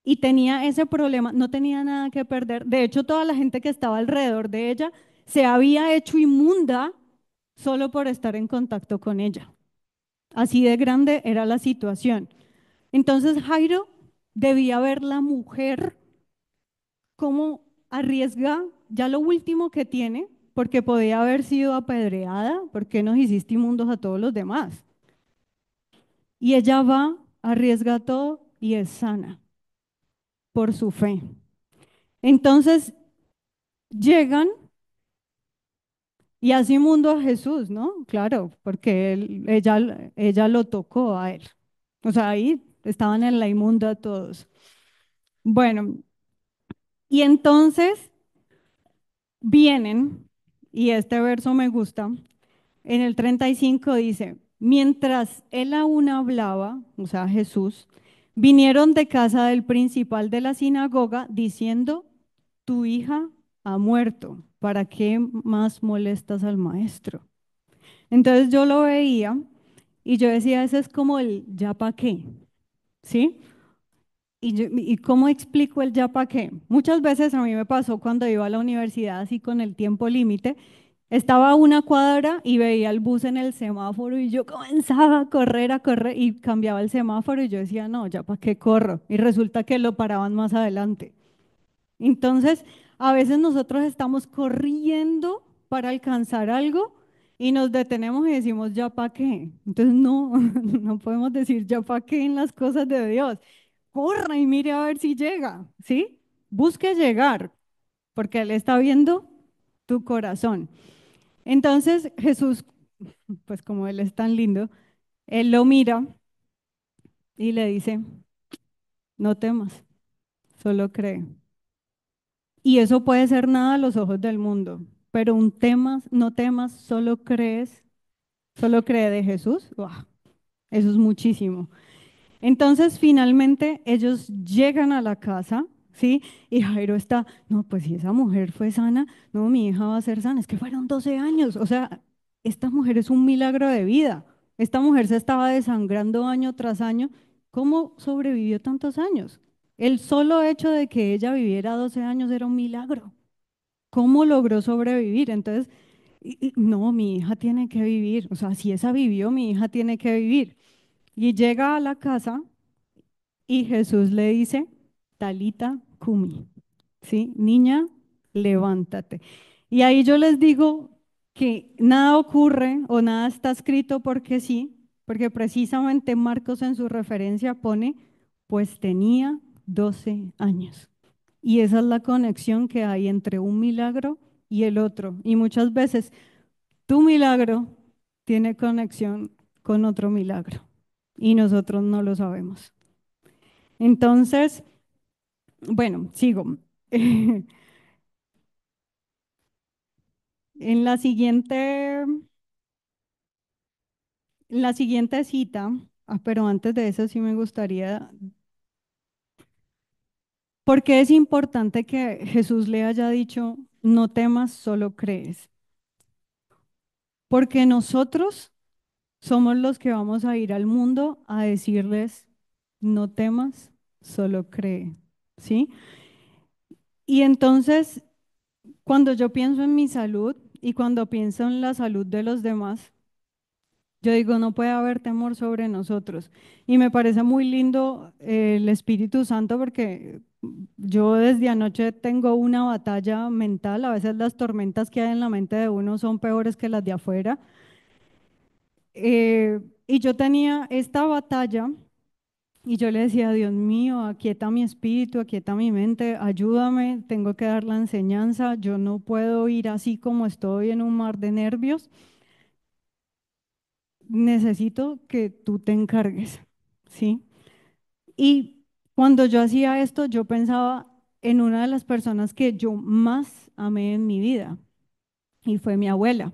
y tenía ese problema, no tenía nada que perder. De hecho, toda la gente que estaba alrededor de ella se había hecho inmunda solo por estar en contacto con ella. Así de grande era la situación. Entonces Jairo debía ver la mujer como arriesga ya lo último que tiene, porque podía haber sido apedreada, porque nos hiciste inmundos a todos los demás. Y ella va, arriesga todo y es sana por su fe. Entonces llegan y así mundo a Jesús, ¿no? Claro, porque ella lo tocó a él. O sea, ahí estaban en la inmunda todos. Bueno, y entonces vienen, y este verso me gusta, en el 35 dice, mientras él aún hablaba, o sea, Jesús, vinieron de casa del principal de la sinagoga diciendo, tu hija ha muerto, ¿para qué más molestas al maestro? Entonces yo lo veía y yo decía, ese es como el ya pa' qué, ¿sí? ¿Y cómo explico el ya pa' qué? Muchas veces a mí me pasó cuando iba a la universidad así con el tiempo límite, estaba a una cuadra y veía el bus en el semáforo y yo comenzaba a correr y cambiaba el semáforo y yo decía, no, ya pa' qué corro. Y resulta que lo paraban más adelante. Entonces, a veces nosotros estamos corriendo para alcanzar algo y nos detenemos y decimos, ¿ya para qué? Entonces, no, no podemos decir ya para qué en las cosas de Dios. Corra y mire a ver si llega, ¿sí? Busque llegar, porque Él está viendo tu corazón. Entonces, Jesús, pues como Él es tan lindo, Él lo mira y le dice, no temas, solo cree. Y eso puede ser nada a los ojos del mundo, pero un tema, no temas, solo cree de Jesús. ¡Uah! Eso es muchísimo. Entonces, finalmente, ellos llegan a la casa, ¿sí? Y Jairo está, no, pues si esa mujer fue sana, no, mi hija va a ser sana. Es que fueron 12 años. O sea, esta mujer es un milagro de vida. Esta mujer se estaba desangrando año tras año. ¿Cómo sobrevivió tantos años? El solo hecho de que ella viviera 12 años era un milagro. ¿Cómo logró sobrevivir? Entonces, no, mi hija tiene que vivir. O sea, si esa vivió, mi hija tiene que vivir. Y llega a la casa y Jesús le dice, Talita Kumi, ¿sí? Niña, levántate. Y ahí yo les digo que nada ocurre o nada está escrito porque sí, porque precisamente Marcos en su referencia pone, pues tenía 12 años. Y esa es la conexión que hay entre un milagro y el otro. Y muchas veces tu milagro tiene conexión con otro milagro y nosotros no lo sabemos. Entonces, bueno, sigo. En la siguiente cita, pero antes de eso sí me gustaría, porque es importante que Jesús le haya dicho, no temas, solo crees. Porque nosotros somos los que vamos a ir al mundo a decirles, no temas, solo cree. ¿Sí? Y entonces, cuando yo pienso en mi salud y cuando pienso en la salud de los demás, yo digo, no puede haber temor sobre nosotros. Y me parece muy lindo el Espíritu Santo porque yo desde anoche tengo una batalla mental. A veces las tormentas que hay en la mente de uno son peores que las de afuera. Y yo tenía esta batalla y yo le decía, Dios mío, aquieta mi espíritu, aquieta mi mente, ayúdame, tengo que dar la enseñanza, yo no puedo ir así como estoy en un mar de nervios, necesito que tú te encargues, ¿sí? Y cuando yo hacía esto, yo pensaba en una de las personas que yo más amé en mi vida y fue mi abuela.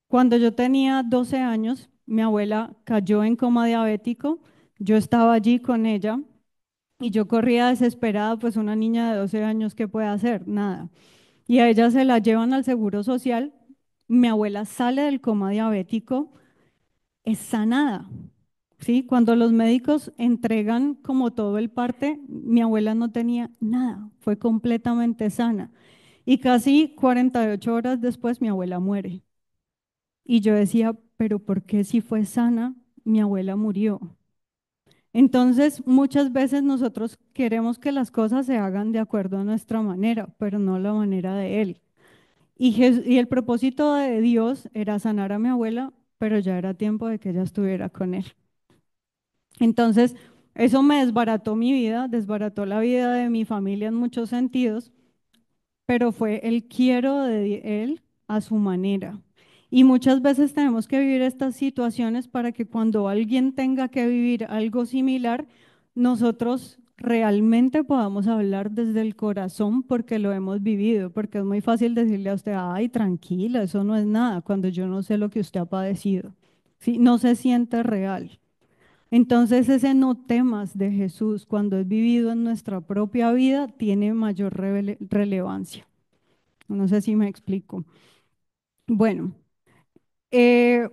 Cuando yo tenía 12 años, mi abuela cayó en coma diabético, yo estaba allí con ella. Y yo corría desesperada, pues una niña de 12 años, ¿qué puede hacer? Nada. Y a ella se la llevan al Seguro Social. Mi abuela sale del coma diabético, es sanada. ¿Sí? Cuando los médicos entregan como todo el parte, mi abuela no tenía nada, fue completamente sana. Y casi 48 horas después mi abuela muere. Y yo decía, pero ¿por qué si fue sana, mi abuela murió? Entonces, muchas veces nosotros queremos que las cosas se hagan de acuerdo a nuestra manera, pero no a la manera de Él. Y el propósito de Dios era sanar a mi abuela, pero ya era tiempo de que ella estuviera con Él. Entonces, eso me desbarató mi vida, desbarató la vida de mi familia en muchos sentidos, pero fue el quiero de Él a su manera. Y muchas veces tenemos que vivir estas situaciones para que cuando alguien tenga que vivir algo similar, nosotros realmente podamos hablar desde el corazón porque lo hemos vivido, porque es muy fácil decirle a usted, ay, tranquila, eso no es nada, cuando yo no sé lo que usted ha padecido. ¿Sí? No se siente real. Entonces ese no temas de Jesús cuando es vivido en nuestra propia vida tiene mayor relevancia. No sé si me explico. Bueno,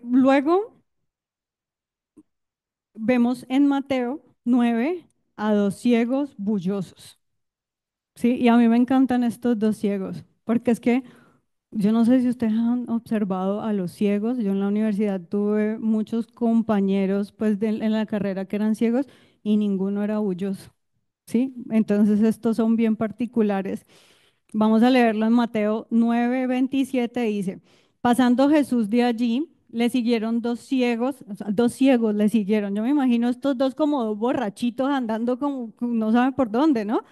luego vemos en Mateo 9 a dos ciegos bullosos. ¿Sí? Y a mí me encantan estos dos ciegos, porque es que yo no sé si ustedes han observado a los ciegos. Yo en la universidad tuve muchos compañeros pues en la carrera que eran ciegos y ninguno era bulloso. ¿Sí? Entonces estos son bien particulares. Vamos a leerlo en Mateo 9:27, dice, pasando Jesús de allí, le siguieron dos ciegos, o sea, dos ciegos le siguieron. Yo me imagino estos dos como dos borrachitos andando como no saben por dónde, ¿no?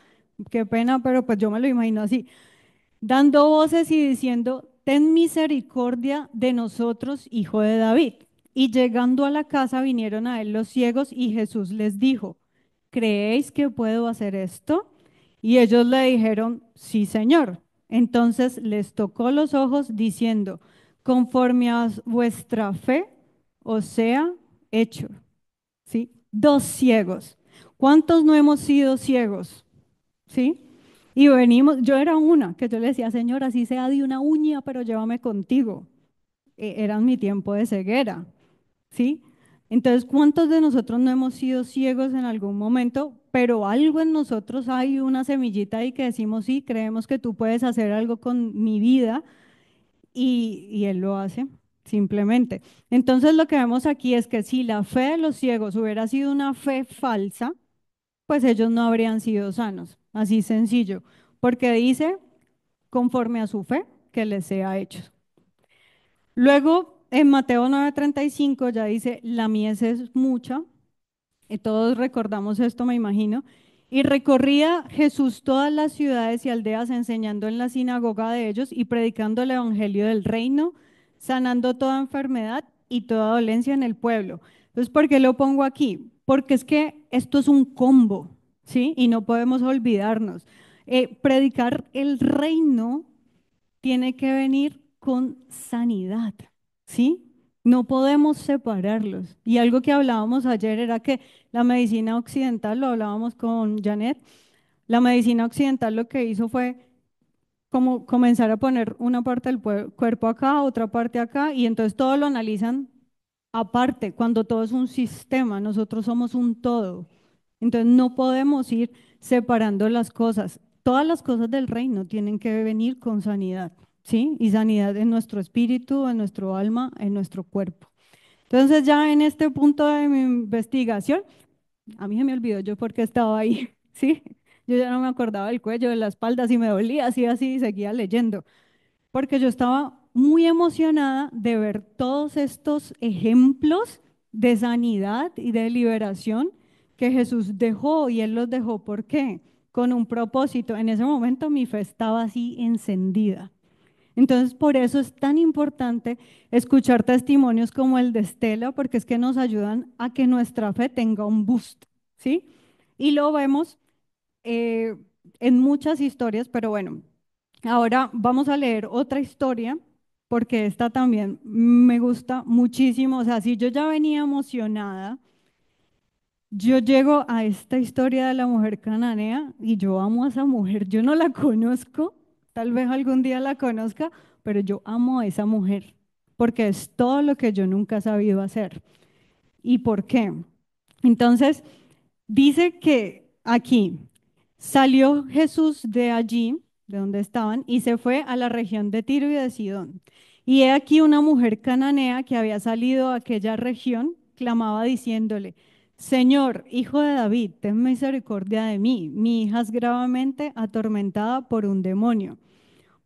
Qué pena, pero pues yo me lo imagino así dando voces y diciendo, ten misericordia de nosotros, hijo de David. Y llegando a la casa vinieron a él los ciegos y Jesús les dijo, ¿creéis que puedo hacer esto? Y ellos le dijeron, sí, Señor. Entonces les tocó los ojos diciendo, conforme a vuestra fe os sea hecho. ¿Sí? Dos ciegos. ¿Cuántos no hemos sido ciegos? ¿Sí? Y venimos, yo era una que yo le decía, Señor, así sea de una uña, pero llévame contigo. Era mi tiempo de ceguera, ¿sí? Entonces, ¿cuántos de nosotros no hemos sido ciegos en algún momento, pero algo en nosotros hay una semillita ahí que decimos, sí, creemos que tú puedes hacer algo con mi vida y Él lo hace, simplemente. Entonces, lo que vemos aquí es que si la fe de los ciegos hubiera sido una fe falsa, pues ellos no habrían sido sanos, así sencillo, porque dice, conforme a su fe que les sea hecho. Luego, en Mateo 9:35 ya dice, la mies es mucha, y todos recordamos esto, me imagino. Y recorría Jesús todas las ciudades y aldeas enseñando en la sinagoga de ellos y predicando el evangelio del reino, sanando toda enfermedad y toda dolencia en el pueblo. Entonces, ¿por qué lo pongo aquí? Porque es que esto es un combo, ¿sí? Y no podemos olvidarnos. Predicar el reino tiene que venir con sanidad, ¿sí? No podemos separarlos. Y algo que hablábamos ayer era que la medicina occidental, lo hablábamos con Janet, la medicina occidental lo que hizo fue como comenzar a poner una parte del cuerpo acá, otra parte acá, y entonces todo lo analizan aparte, cuando todo es un sistema, nosotros somos un todo. Entonces no podemos ir separando las cosas. Todas las cosas del reino tienen que venir con sanidad, ¿sí? Y sanidad en nuestro espíritu, en nuestro alma, en nuestro cuerpo. Entonces ya en este punto de mi investigación, a mí se me olvidó yo por qué estaba ahí, ¿sí? Yo ya no me acordaba del cuello, de la espalda, si me dolía, así, y seguía leyendo porque yo estaba muy emocionada de ver todos estos ejemplos de sanidad y de liberación que Jesús dejó y Él los dejó. ¿Por qué? Con un propósito. En ese momento mi fe estaba así encendida. Entonces, por eso es tan importante escuchar testimonios como el de Estela, porque es que nos ayudan a que nuestra fe tenga un boost, ¿sí? Y lo vemos eh, en muchas historias, pero bueno, ahora vamos a leer otra historia porque esta también me gusta muchísimo. O sea, si yo ya venía emocionada, yo llego a esta historia de la mujer cananea y yo amo a esa mujer. Yo no la conozco, tal vez algún día la conozca, pero yo amo a esa mujer porque es todo lo que yo nunca he sabido hacer. ¿Y por qué? Entonces, dice que aquí salió Jesús de allí, de donde estaban, y se fue a la región de Tiro y de Sidón. Y he aquí una mujer cananea que había salido a aquella región, clamaba diciéndole, Señor, hijo de David, ten misericordia de mí. Mi hija es gravemente atormentada por un demonio.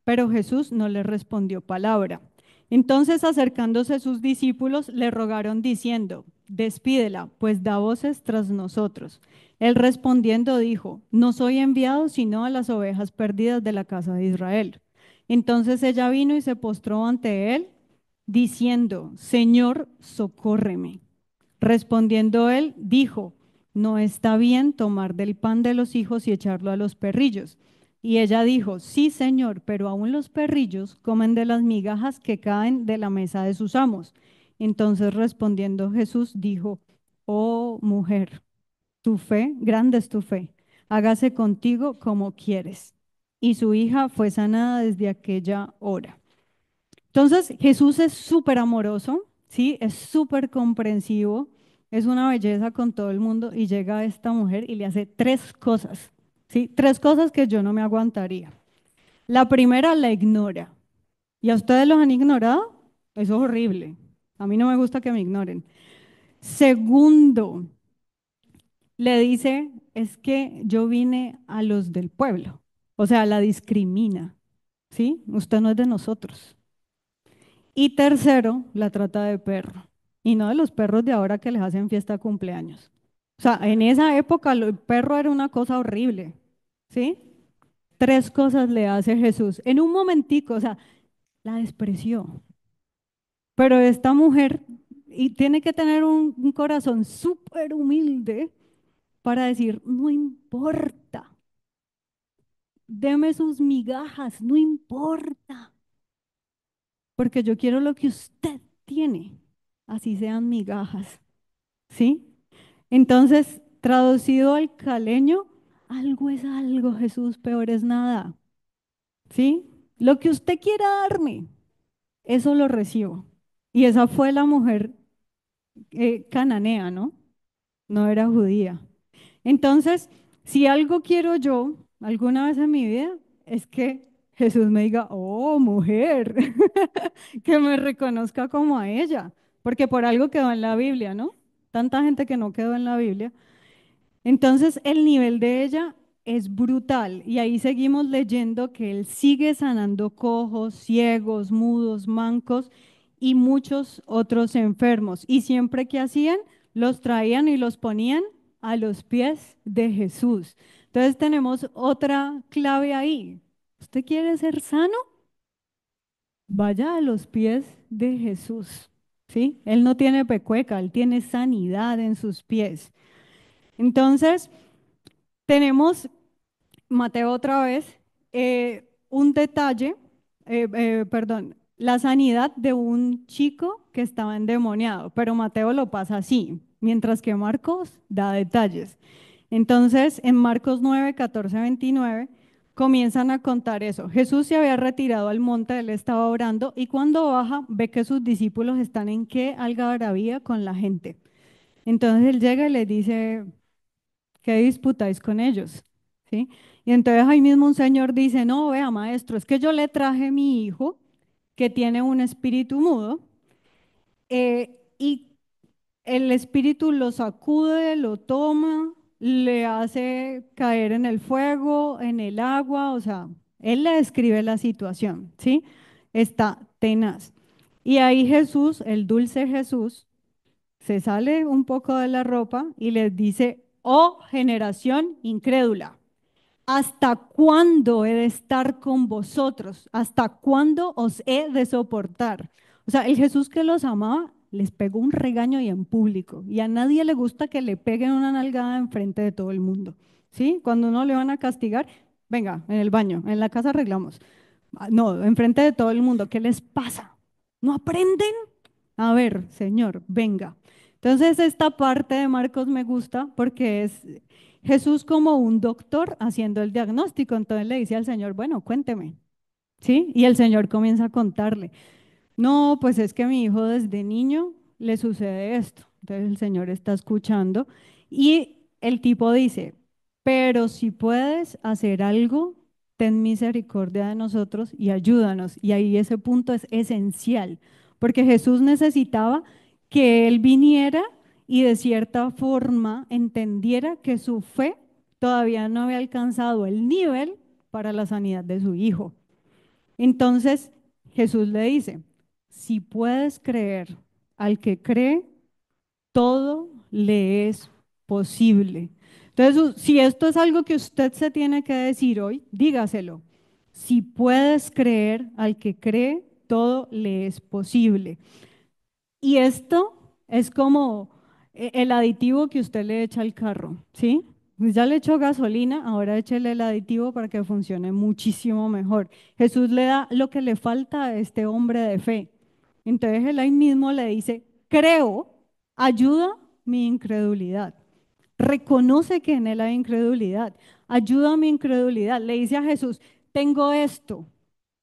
Pero Jesús no le respondió palabra. Entonces, acercándose sus discípulos, le rogaron diciendo, despídela, pues da voces tras nosotros. Él respondiendo dijo, no soy enviado sino a las ovejas perdidas de la casa de Israel. Entonces ella vino y se postró ante él, diciendo, Señor, socórreme. Respondiendo él, dijo, no está bien tomar del pan de los hijos y echarlo a los perrillos. Y ella dijo, sí, Señor, pero aún los perrillos comen de las migajas que caen de la mesa de sus amos. Entonces respondiendo Jesús dijo, oh mujer, tu fe, grande es tu fe, hágase contigo como quieres. Y su hija fue sanada desde aquella hora. Entonces, Jesús es súper amoroso, ¿sí? Es súper comprensivo, es una belleza con todo el mundo y llega a esta mujer y le hace tres cosas, ¿sí? Tres cosas que yo no me aguantaría. La primera, la ignora. ¿Y a ustedes los han ignorado? Eso es horrible. A mí no me gusta que me ignoren. Segundo, le dice, es que yo vine a los del pueblo. O sea, la discrimina, ¿sí? Usted no es de nosotros. Y tercero, la trata de perro. Y no de los perros de ahora que les hacen fiesta de cumpleaños. O sea, en esa época el perro era una cosa horrible. ¿Sí? Tres cosas le hace Jesús. En un momentico, o sea, la despreció. Pero esta mujer, y tiene que tener un corazón súper humilde para decir, no importa, deme sus migajas, no importa, porque yo quiero lo que usted tiene, así sean migajas. ¿Sí? Entonces, traducido al caleño, algo es algo, Jesús, peor es nada. ¿Sí? Lo que usted quiera darme, eso lo recibo. Y esa fue la mujer cananea, ¿no? No era judía. Entonces, si algo quiero yo alguna vez en mi vida, es que Jesús me diga, oh, mujer, que me reconozca como a ella, porque por algo quedó en la Biblia, ¿no? Tanta gente que no quedó en la Biblia. Entonces, el nivel de ella es brutal. Y ahí seguimos leyendo que Él sigue sanando cojos, ciegos, mudos, mancos y muchos otros enfermos. Y siempre que hacían, los traían y los ponían a los pies de Jesús. Entonces tenemos otra clave ahí. ¿Usted quiere ser sano? Vaya a los pies de Jesús. ¿Sí? Él no tiene pecueca, Él tiene sanidad en sus pies. Entonces, tenemos Mateo otra vez, un detalle, perdón, la sanidad de un chico que estaba endemoniado, pero Mateo lo pasa así, mientras que Marcos da detalles. Entonces, en Marcos 9, 14, 29, comienzan a contar eso. Jesús se había retirado al monte, él estaba orando, y cuando baja, ve que sus discípulos están en qué algarabía con la gente. Entonces él llega y les dice, ¿qué disputáis con ellos? ¿Sí? Y entonces ahí mismo un señor dice, no, vea, maestro, es que yo le traje a mi hijo que tiene un espíritu mudo y el espíritu lo sacude, lo toma, le hace caer en el fuego, en el agua, o sea, él le describe la situación, ¿sí? Está tenaz. Y ahí Jesús, el dulce Jesús, se sale un poco de la ropa y les dice, oh generación incrédula, ¿hasta cuándo he de estar con vosotros? ¿Hasta cuándo os he de soportar? O sea, el Jesús que los amaba les pegó un regaño y en público. Y a nadie le gusta que le peguen una nalgada enfrente de todo el mundo. ¿Sí? Cuando uno le van a castigar, venga, en el baño, en la casa arreglamos. Ah, no, enfrente de todo el mundo, ¿qué les pasa? ¿No aprenden? A ver, Señor, venga. Entonces, esta parte de Marcos me gusta porque es Jesús como un doctor haciendo el diagnóstico. Entonces le dice al Señor, bueno, cuénteme, ¿sí? Y el Señor comienza a contarle. No, pues es que a mi hijo desde niño le sucede esto. Entonces el Señor está escuchando y el tipo dice, pero si puedes hacer algo, ten misericordia de nosotros y ayúdanos. Y ahí ese punto es esencial, porque Jesús necesitaba que Él viniera y de cierta forma entendiera que su fe todavía no había alcanzado el nivel para la sanidad de su hijo. Entonces Jesús le dice, si puedes creer, al que cree, todo le es posible. Entonces, si esto es algo que usted se tiene que decir hoy, dígaselo. Si puedes creer, al que cree, todo le es posible. Y esto es como el aditivo que usted le echa al carro, ¿sí? Pues ya le echó gasolina, ahora échele el aditivo para que funcione muchísimo mejor. Jesús le da lo que le falta a este hombre de fe. Entonces él ahí mismo le dice, creo, ayuda mi incredulidad. Reconoce que en él hay incredulidad. Ayuda mi incredulidad. Le dice a Jesús, tengo esto,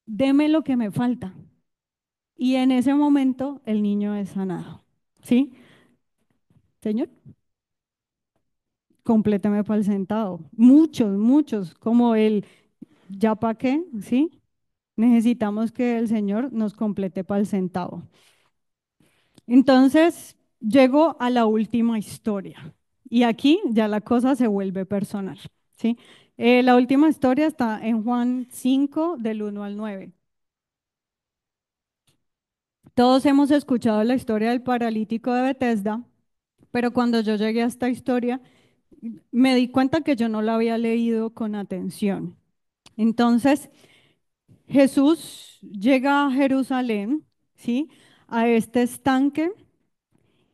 deme lo que me falta. Y en ese momento el niño es sanado. ¿Sí? Señor, compléteme para el centavo. Muchos, muchos, como el ya para qué, ¿sí? Necesitamos que el Señor nos complete para el centavo. Entonces, llego a la última historia. Y aquí ya la cosa se vuelve personal, ¿sí? La última historia está en Juan 5, del 1 al 9. Todos hemos escuchado la historia del paralítico de Bethesda, pero cuando yo llegué a esta historia, me di cuenta que yo no la había leído con atención. Entonces, Jesús llega a Jerusalén, ¿sí? A este estanque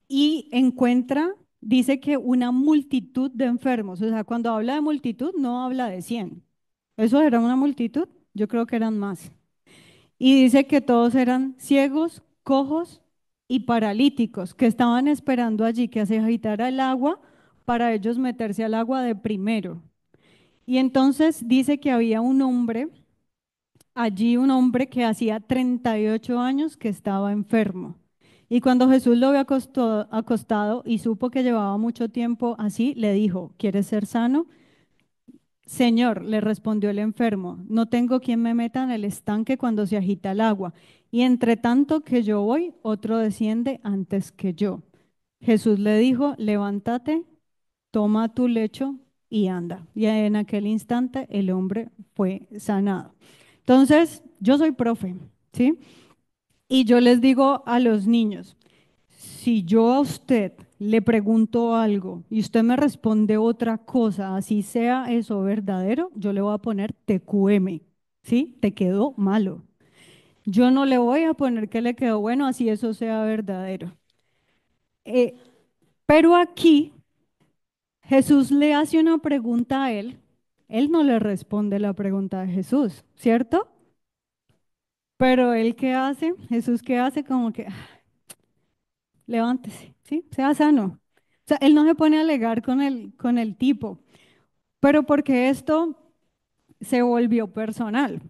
y encuentra, dice que una multitud de enfermos. O sea, cuando habla de multitud, no habla de 100. ¿Eso era una multitud? Yo creo que eran más. Y dice que todos eran ciegos, cojos y paralíticos, que estaban esperando allí que se agitara el agua para ellos meterse al agua de primero. Y entonces dice que había un hombre, allí un hombre que hacía 38 años que estaba enfermo. Y cuando Jesús lo vio acostado y supo que llevaba mucho tiempo así, le dijo, ¿quieres ser sano? Señor, le respondió el enfermo, no tengo quien me meta en el estanque cuando se agita el agua, y entre tanto que yo voy, otro desciende antes que yo. Jesús le dijo, levántate, toma tu lecho y anda. Y en aquel instante el hombre fue sanado. Entonces, yo soy profe, ¿sí? Y yo les digo a los niños, si yo a usted le pregunto algo y usted me responde otra cosa, así sea eso verdadero, yo le voy a poner TQM, ¿sí? Te quedó malo. Yo no le voy a poner que le quedó bueno, así eso sea verdadero. Eh, pero aquí Jesús le hace una pregunta a él no le responde la pregunta de Jesús, ¿cierto? Pero él qué hace, Jesús qué hace, como que levántese, ¿sí? Sea sano. O sea, él no se pone a alegar con el tipo, pero porque esto se volvió personal.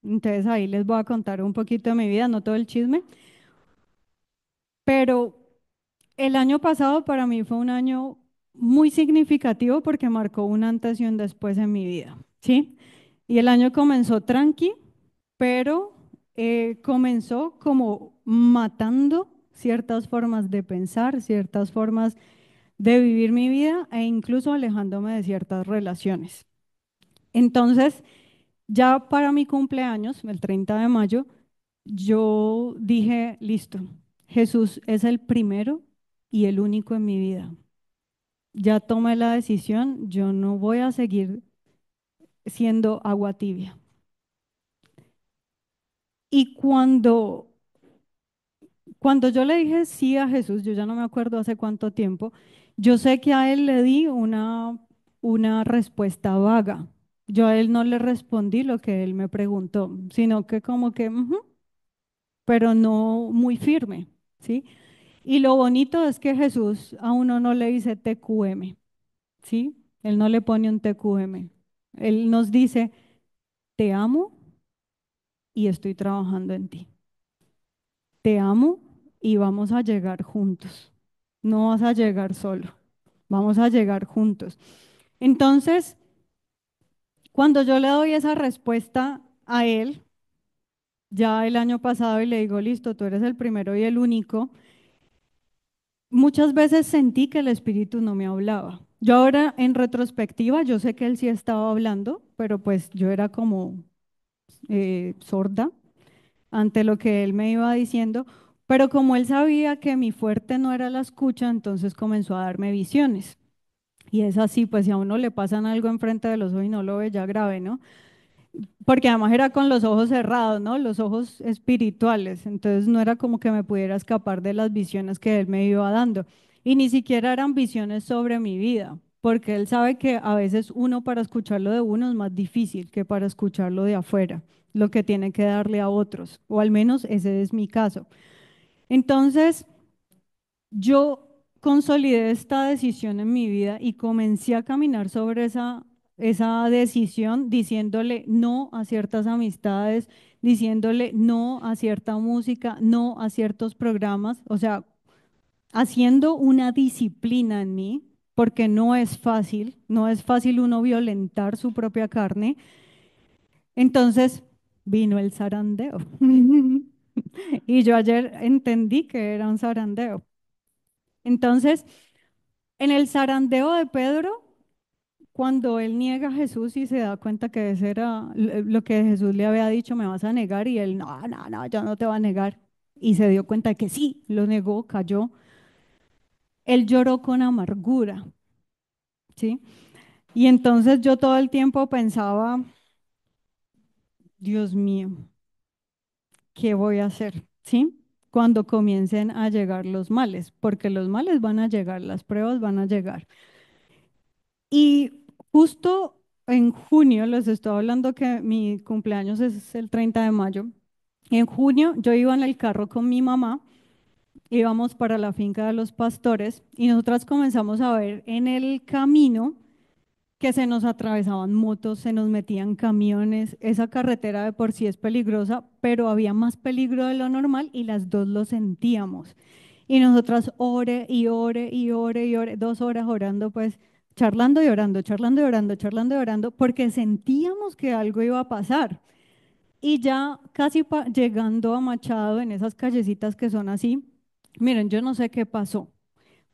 Entonces ahí les voy a contar un poquito de mi vida, no todo el chisme, pero el año pasado para mí fue un año muy significativo porque marcó un antes y un después en mi vida, ¿sí? Y el año comenzó tranqui, pero comenzó como matando ciertas formas de pensar, ciertas formas de vivir mi vida e incluso alejándome de ciertas relaciones. Entonces, ya para mi cumpleaños, el 30 de mayo, yo dije, listo, Jesús es el primero y el único en mi vida. Ya tomé la decisión, yo no voy a seguir siendo agua tibia. Y cuando yo le dije sí a Jesús, yo ya no me acuerdo hace cuánto tiempo, yo sé que a él le di una respuesta vaga. Yo a él no le respondí lo que él me preguntó, sino que como que, "Ujú", pero no muy firme, ¿sí? Y lo bonito es que Jesús a uno no le dice TQM, ¿sí? Él no le pone un TQM. Él nos dice, te amo y estoy trabajando en ti. Te amo y vamos a llegar juntos. No vas a llegar solo, vamos a llegar juntos. Entonces, cuando yo le doy esa respuesta a él, ya el año pasado y le digo, listo, tú eres el primero y el único, muchas veces sentí que el espíritu no me hablaba. Yo ahora en retrospectiva, yo sé que él sí estaba hablando, pero pues yo era como sorda ante lo que él me iba diciendo, pero como él sabía que mi fuerte no era la escucha, entonces comenzó a darme visiones. Y es así, pues si a uno le pasan algo enfrente de los ojos y no lo ve, ya grave, ¿no? Porque además era con los ojos cerrados, ¿no? Los ojos espirituales. Entonces no era como que me pudiera escapar de las visiones que él me iba dando. Y ni siquiera eran visiones sobre mi vida, porque él sabe que a veces uno para escucharlo de uno es más difícil que para escucharlo de afuera, lo que tiene que darle a otros, o al menos ese es mi caso. Entonces, yo consolidé esta decisión en mi vida y comencé a caminar sobre esa decisión diciéndole no a ciertas amistades, diciéndole no a cierta música, no a ciertos programas, o sea, haciendo una disciplina en mí, porque no es fácil, no es fácil uno violentar su propia carne. Entonces vino el zarandeo. Y yo ayer entendí que era un zarandeo. Entonces, en el zarandeo de Pedro, cuando él niega a Jesús y se da cuenta que ese era lo que Jesús le había dicho, me vas a negar, y él, no, no, no, yo no te voy a negar. Y se dio cuenta de que sí, lo negó, cayó. Él lloró con amargura, ¿sí? Y entonces yo todo el tiempo pensaba, Dios mío, ¿qué voy a hacer? ¿Sí? Cuando comiencen a llegar los males, porque los males van a llegar, las pruebas van a llegar. Y justo en junio, les estoy hablando que mi cumpleaños es el 30 de mayo. En junio yo iba en el carro con mi mamá, íbamos para la finca de los pastores y nosotras comenzamos a ver en el camino que se nos atravesaban motos, se nos metían camiones. Esa carretera de por sí es peligrosa, pero había más peligro de lo normal y las dos lo sentíamos. Y nosotras ore y ore y ore y ore, 2 horas orando, pues charlando y orando, charlando y orando, charlando y orando, porque sentíamos que algo iba a pasar. Y ya casi llegando a Machado, en esas callecitas que son así, miren, yo no sé qué pasó.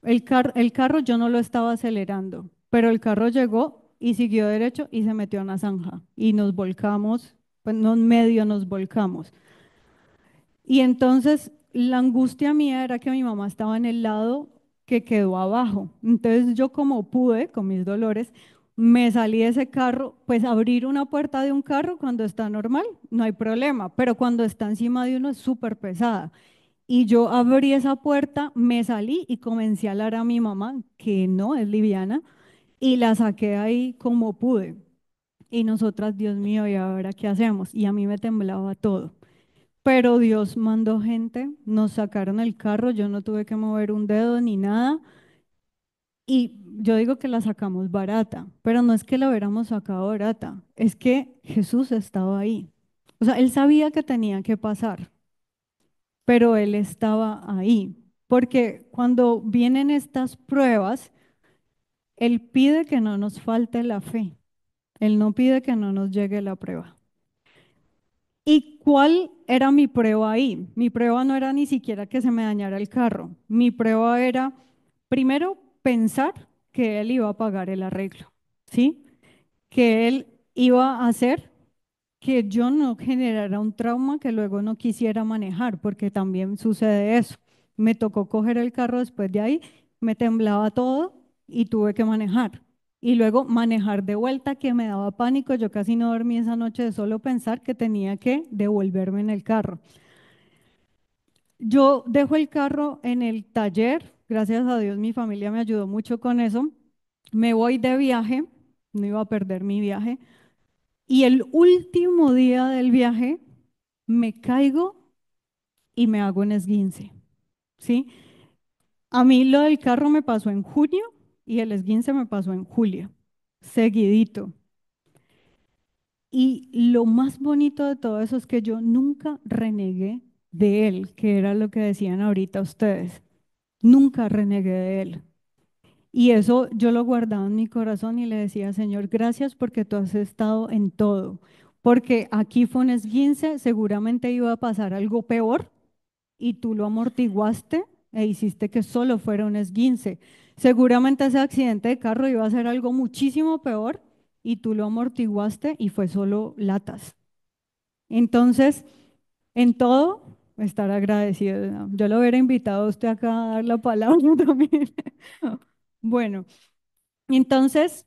El carro yo no lo estaba acelerando. pero el carro llegó y siguió derecho y se metió a una zanja y nos volcamos, pues no medio nos volcamos. Y entonces la angustia mía era que mi mamá estaba en el lado que quedó abajo. Entonces yo como pude, con mis dolores, me salí de ese carro, pues abrir una puerta de un carro cuando está normal, no hay problema, pero cuando está encima de uno es súper pesada. Y yo abrí esa puerta, me salí y comencé a hablar a mi mamá, que no es liviana, y la saqué ahí como pude. Y nosotras, Dios mío, ¿y ahora qué hacemos? Y a mí me temblaba todo. Pero Dios mandó gente, nos sacaron el carro, yo no tuve que mover un dedo ni nada. Y yo digo que la sacamos barata, pero no es que la hubiéramos sacado barata, es que Jesús estaba ahí. O sea, él sabía que tenía que pasar, pero él estaba ahí. Porque cuando vienen estas pruebas, él pide que no nos falte la fe. Él no pide que no nos llegue la prueba. ¿Y cuál era mi prueba ahí? Mi prueba no era ni siquiera que se me dañara el carro. Mi prueba era, primero, pensar que él iba a pagar el arreglo, ¿sí? Que él iba a hacer que yo no generara un trauma que luego no quisiera manejar, porque también sucede eso. Me tocó coger el carro después de ahí, me temblaba todo y tuve que manejar. Y luego manejar de vuelta, que me daba pánico. Yo casi no dormí esa noche de solo pensar que tenía que devolverme en el carro. Yo dejo el carro en el taller, gracias a Dios mi familia me ayudó mucho con eso. Me voy de viaje, no iba a perder mi viaje. Y el último día del viaje me caigo y me hago un esguince, ¿sí? A mí lo del carro me pasó en junio y el esguince me pasó en julio, seguidito. Y lo más bonito de todo eso es que yo nunca renegué de él, que era lo que decían ahorita ustedes. Nunca renegué de él. Y eso yo lo guardaba en mi corazón y le decía, Señor, gracias porque tú has estado en todo. Porque aquí fue un esguince, seguramente iba a pasar algo peor y tú lo amortiguaste e hiciste que solo fuera un esguince. Seguramente ese accidente de carro iba a ser algo muchísimo peor y tú lo amortiguaste y fue solo latas. Entonces, en todo, estar agradecido, ¿no? Yo lo hubiera invitado a usted acá a dar la palabra también. Bueno, entonces,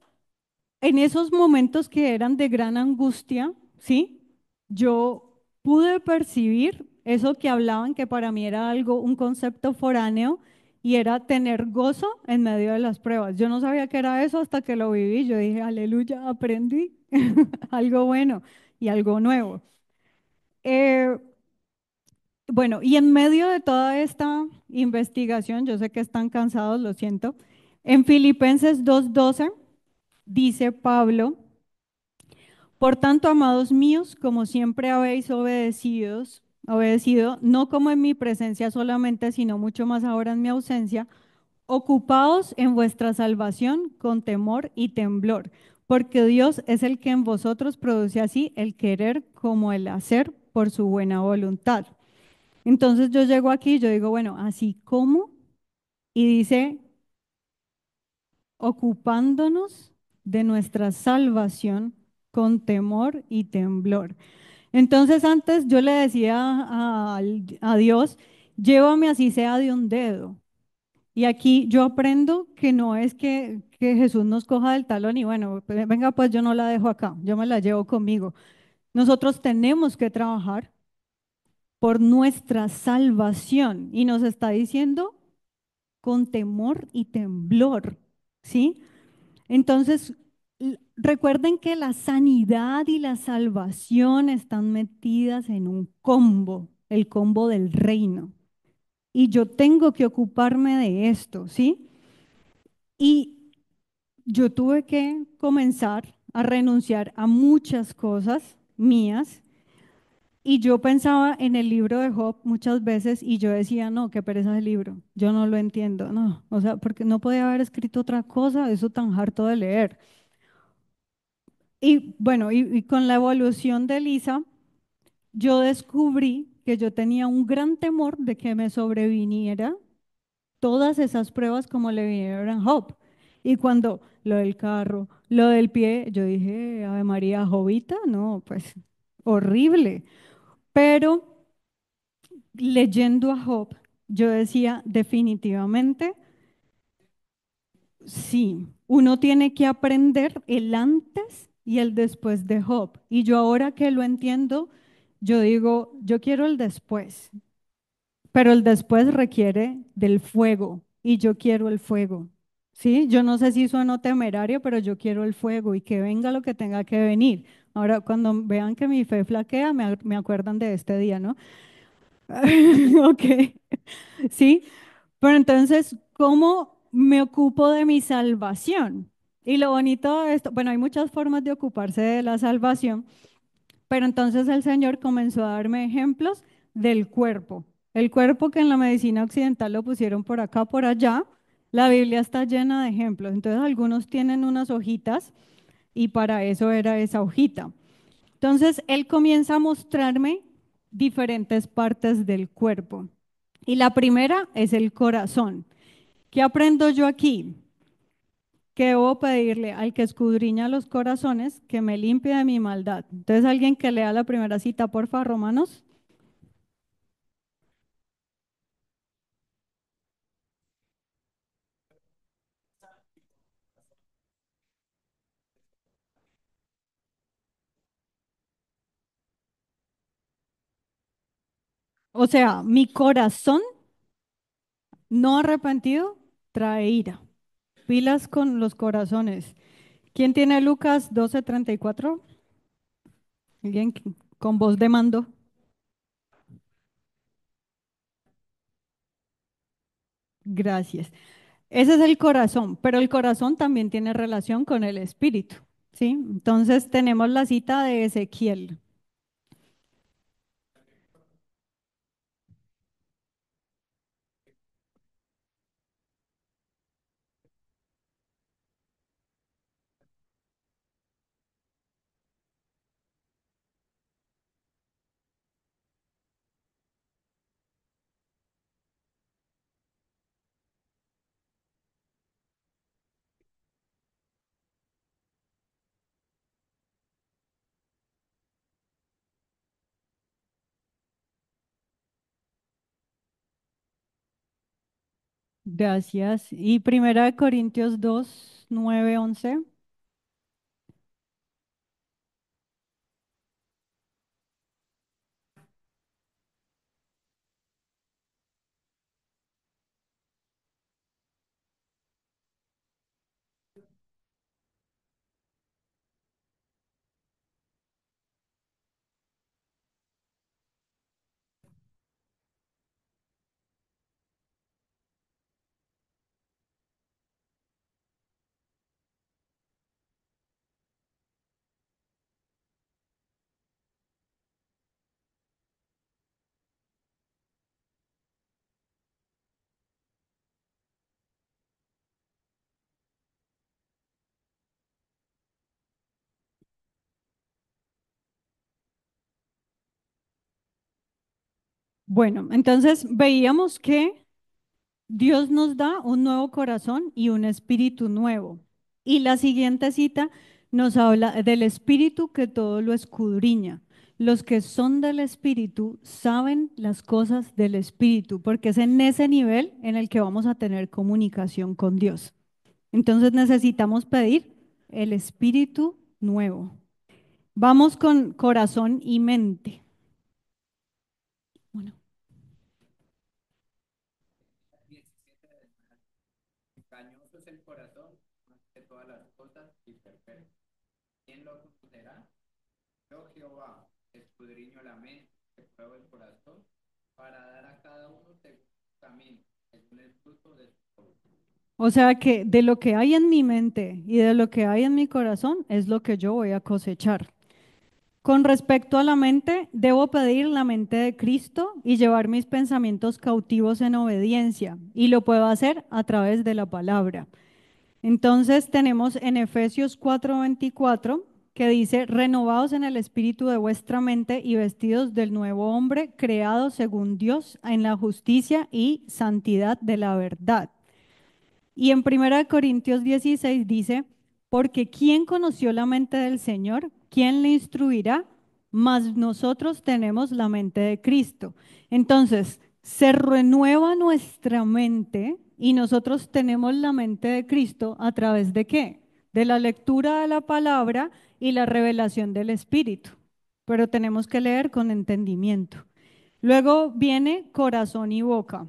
en esos momentos que eran de gran angustia, ¿sí? Yo pude percibir eso que hablaban, que para mí era algo, un concepto foráneo, y era tener gozo en medio de las pruebas. Yo no sabía qué era eso hasta que lo viví. Yo dije, aleluya, aprendí algo bueno y algo nuevo. Eh, bueno, y en medio de toda esta investigación, yo sé que están cansados, lo siento, en Filipenses 2:12 dice Pablo, por tanto, amados míos, como siempre habéis obedecido, no como en mi presencia solamente, sino mucho más ahora en mi ausencia, ocupaos en vuestra salvación con temor y temblor, porque Dios es el que en vosotros produce así el querer como el hacer por su buena voluntad. Entonces yo llego aquí y yo digo, bueno, así como, y dice, ocupándonos de nuestra salvación con temor y temblor. Entonces antes yo le decía a Dios, llévame así sea de un dedo. Y aquí yo aprendo que no es que Jesús nos coja del talón y bueno, pues, venga, pues yo no la dejo acá, yo me la llevo conmigo. Nosotros tenemos que trabajar por nuestra salvación y nos está diciendo con temor y temblor, ¿sí? Entonces, recuerden que la sanidad y la salvación están metidas en un combo, el combo del reino. Y yo tengo que ocuparme de esto, ¿sí? Y yo tuve que comenzar a renunciar a muchas cosas mías. Y yo pensaba en el libro de Job muchas veces y yo decía, no, qué pereza el libro, yo no lo entiendo, no, o sea, porque no podía haber escrito otra cosa, eso tan harto de leer. Y bueno, y con la evolución de Lisa, yo descubrí que yo tenía un gran temor de que me sobreviniera todas esas pruebas como le vinieron a Job. Y cuando lo del carro, lo del pie, yo dije, Ave María, Jovita, no, pues horrible. Pero leyendo a Job, yo decía, definitivamente, sí, uno tiene que aprender el antes y el después de Job. Y yo ahora que lo entiendo, yo digo, yo quiero el después, pero el después requiere del fuego y yo quiero el fuego. ¿Sí? Yo no sé si sueno temerario, pero yo quiero el fuego y que venga lo que tenga que venir. Ahora, cuando vean que mi fe flaquea, me acuerdan de este día, ¿no? Ok, sí, pero entonces, ¿cómo me ocupo de mi salvación? Y lo bonito de esto, bueno, hay muchas formas de ocuparse de la salvación, pero entonces el Señor comenzó a darme ejemplos del cuerpo. El cuerpo que en la medicina occidental lo pusieron por acá, por allá, la Biblia está llena de ejemplos. Entonces algunos tienen unas hojitas y para eso era esa hojita. Entonces Él comienza a mostrarme diferentes partes del cuerpo. Y la primera es el corazón. ¿Qué aprendo yo aquí? Que debo pedirle al que escudriña los corazones que me limpie de mi maldad. Entonces, alguien que lea la primera cita, porfa, Romanos. O sea, mi corazón no arrepentido trae ira. Pilas con los corazones. ¿Quién tiene Lucas 12:34? ¿Alguien con voz de mando? Gracias. Ese es el corazón, pero el corazón también tiene relación con el espíritu, ¿sí? Entonces tenemos la cita de Ezequiel. Gracias. Y Primera de Corintios 2:9-11. Bueno, entonces veíamos que Dios nos da un nuevo corazón y un espíritu nuevo. Y la siguiente cita nos habla del espíritu que todo lo escudriña. Los que son del espíritu saben las cosas del espíritu, porque es en ese nivel en el que vamos a tener comunicación con Dios. Entonces necesitamos pedir el espíritu nuevo. Vamos con corazón y mente. Bueno, o sea que de lo que hay en mi mente y de lo que hay en mi corazón es lo que yo voy a cosechar. Con respecto a la mente, debo pedir la mente de Cristo y llevar mis pensamientos cautivos en obediencia. Y lo puedo hacer a través de la palabra. Entonces tenemos en Efesios 4:24 que dice, renovados en el espíritu de vuestra mente y vestidos del nuevo hombre, creado según Dios en la justicia y santidad de la verdad. Y en 1 Corintios 16 dice, porque ¿quién conoció la mente del Señor? ¿Quién le instruirá? Mas nosotros tenemos la mente de Cristo. Entonces, se renueva nuestra mente y nosotros tenemos la mente de Cristo a través de qué? De la lectura de la palabra y la revelación del Espíritu. Pero tenemos que leer con entendimiento. Luego viene corazón y boca.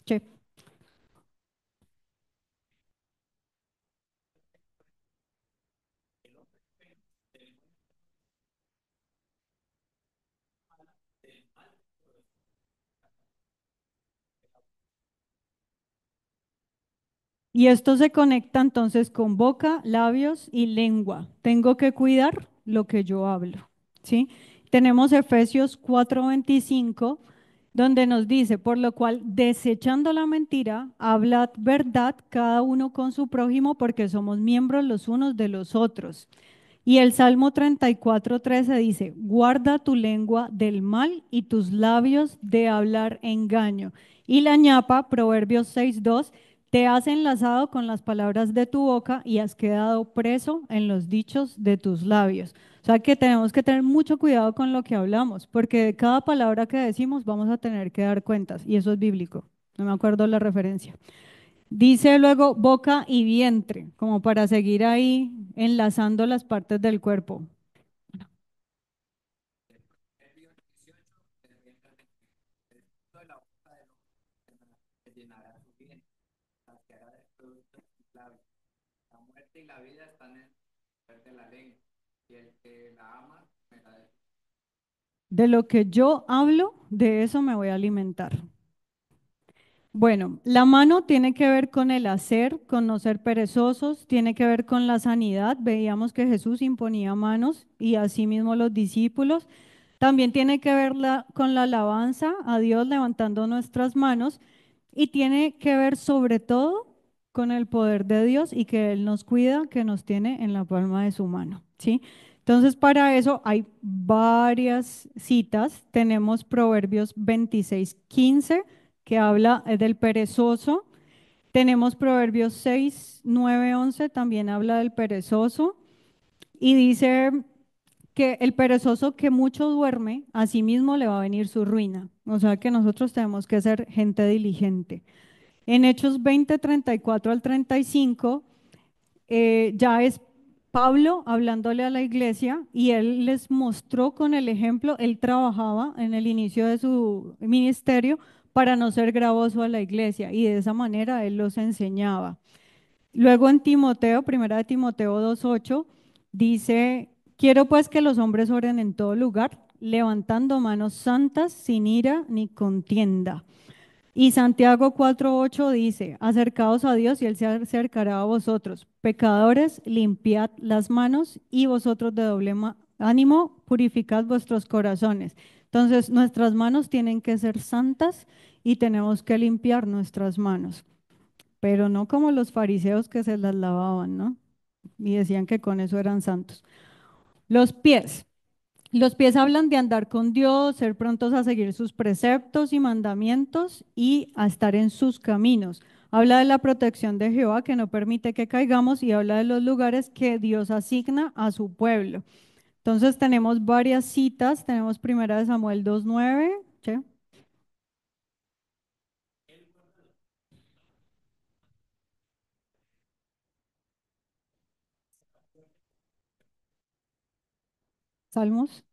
Che. Y esto se conecta entonces con boca, labios y lengua. Tengo que cuidar lo que yo hablo, ¿sí? Tenemos Efesios 4:25, donde nos dice, por lo cual, desechando la mentira, hablad verdad cada uno con su prójimo, porque somos miembros los unos de los otros. Y el Salmo 34:13 dice, guarda tu lengua del mal y tus labios de hablar engaño. Y la ñapa, Proverbios 6:2, te has enlazado con las palabras de tu boca y has quedado preso en los dichos de tus labios. O sea que tenemos que tener mucho cuidado con lo que hablamos, porque de cada palabra que decimos vamos a tener que dar cuentas, y eso es bíblico. No me acuerdo la referencia. Dice luego boca y vientre, como para seguir ahí enlazando las partes del cuerpo. De lo que yo hablo, de eso me voy a alimentar. Bueno, la mano tiene que ver con el hacer, con no ser perezosos, tiene que ver con la sanidad. Veíamos que Jesús imponía manos y asimismo los discípulos. También tiene que ver con la alabanza a Dios levantando nuestras manos y tiene que ver sobre todo con el poder de Dios y que Él nos cuida, que nos tiene en la palma de su mano, ¿sí? Entonces, para eso hay varias citas. Tenemos Proverbios 26:15 que habla del perezoso. Tenemos Proverbios 6, 9, 11 también habla del perezoso y dice que el perezoso que mucho duerme, a sí mismo le va a venir su ruina. O sea que nosotros tenemos que ser gente diligente. En Hechos 20, 34 al 35, ya es Pablo hablándole a la iglesia y él les mostró con el ejemplo, él trabajaba en el inicio de su ministerio para no ser gravoso a la iglesia y de esa manera él los enseñaba. Luego en Timoteo, 1 Timoteo 2:8, dice, quiero pues que los hombres oren en todo lugar, levantando manos santas, sin ira ni contienda. Y Santiago 4:8 dice, acercaos a Dios y Él se acercará a vosotros. Pecadores, limpiad las manos y vosotros de doble ánimo, purificad vuestros corazones. Entonces, nuestras manos tienen que ser santas y tenemos que limpiar nuestras manos, pero no como los fariseos que se las lavaban, ¿no? Y decían que con eso eran santos. Los pies. Los pies hablan de andar con Dios, ser prontos a seguir sus preceptos y mandamientos y a estar en sus caminos. Habla de la protección de Jehová que no permite que caigamos y habla de los lugares que Dios asigna a su pueblo. Entonces tenemos varias citas, tenemos 1 Samuel 2:9, ¿sí? Salmos.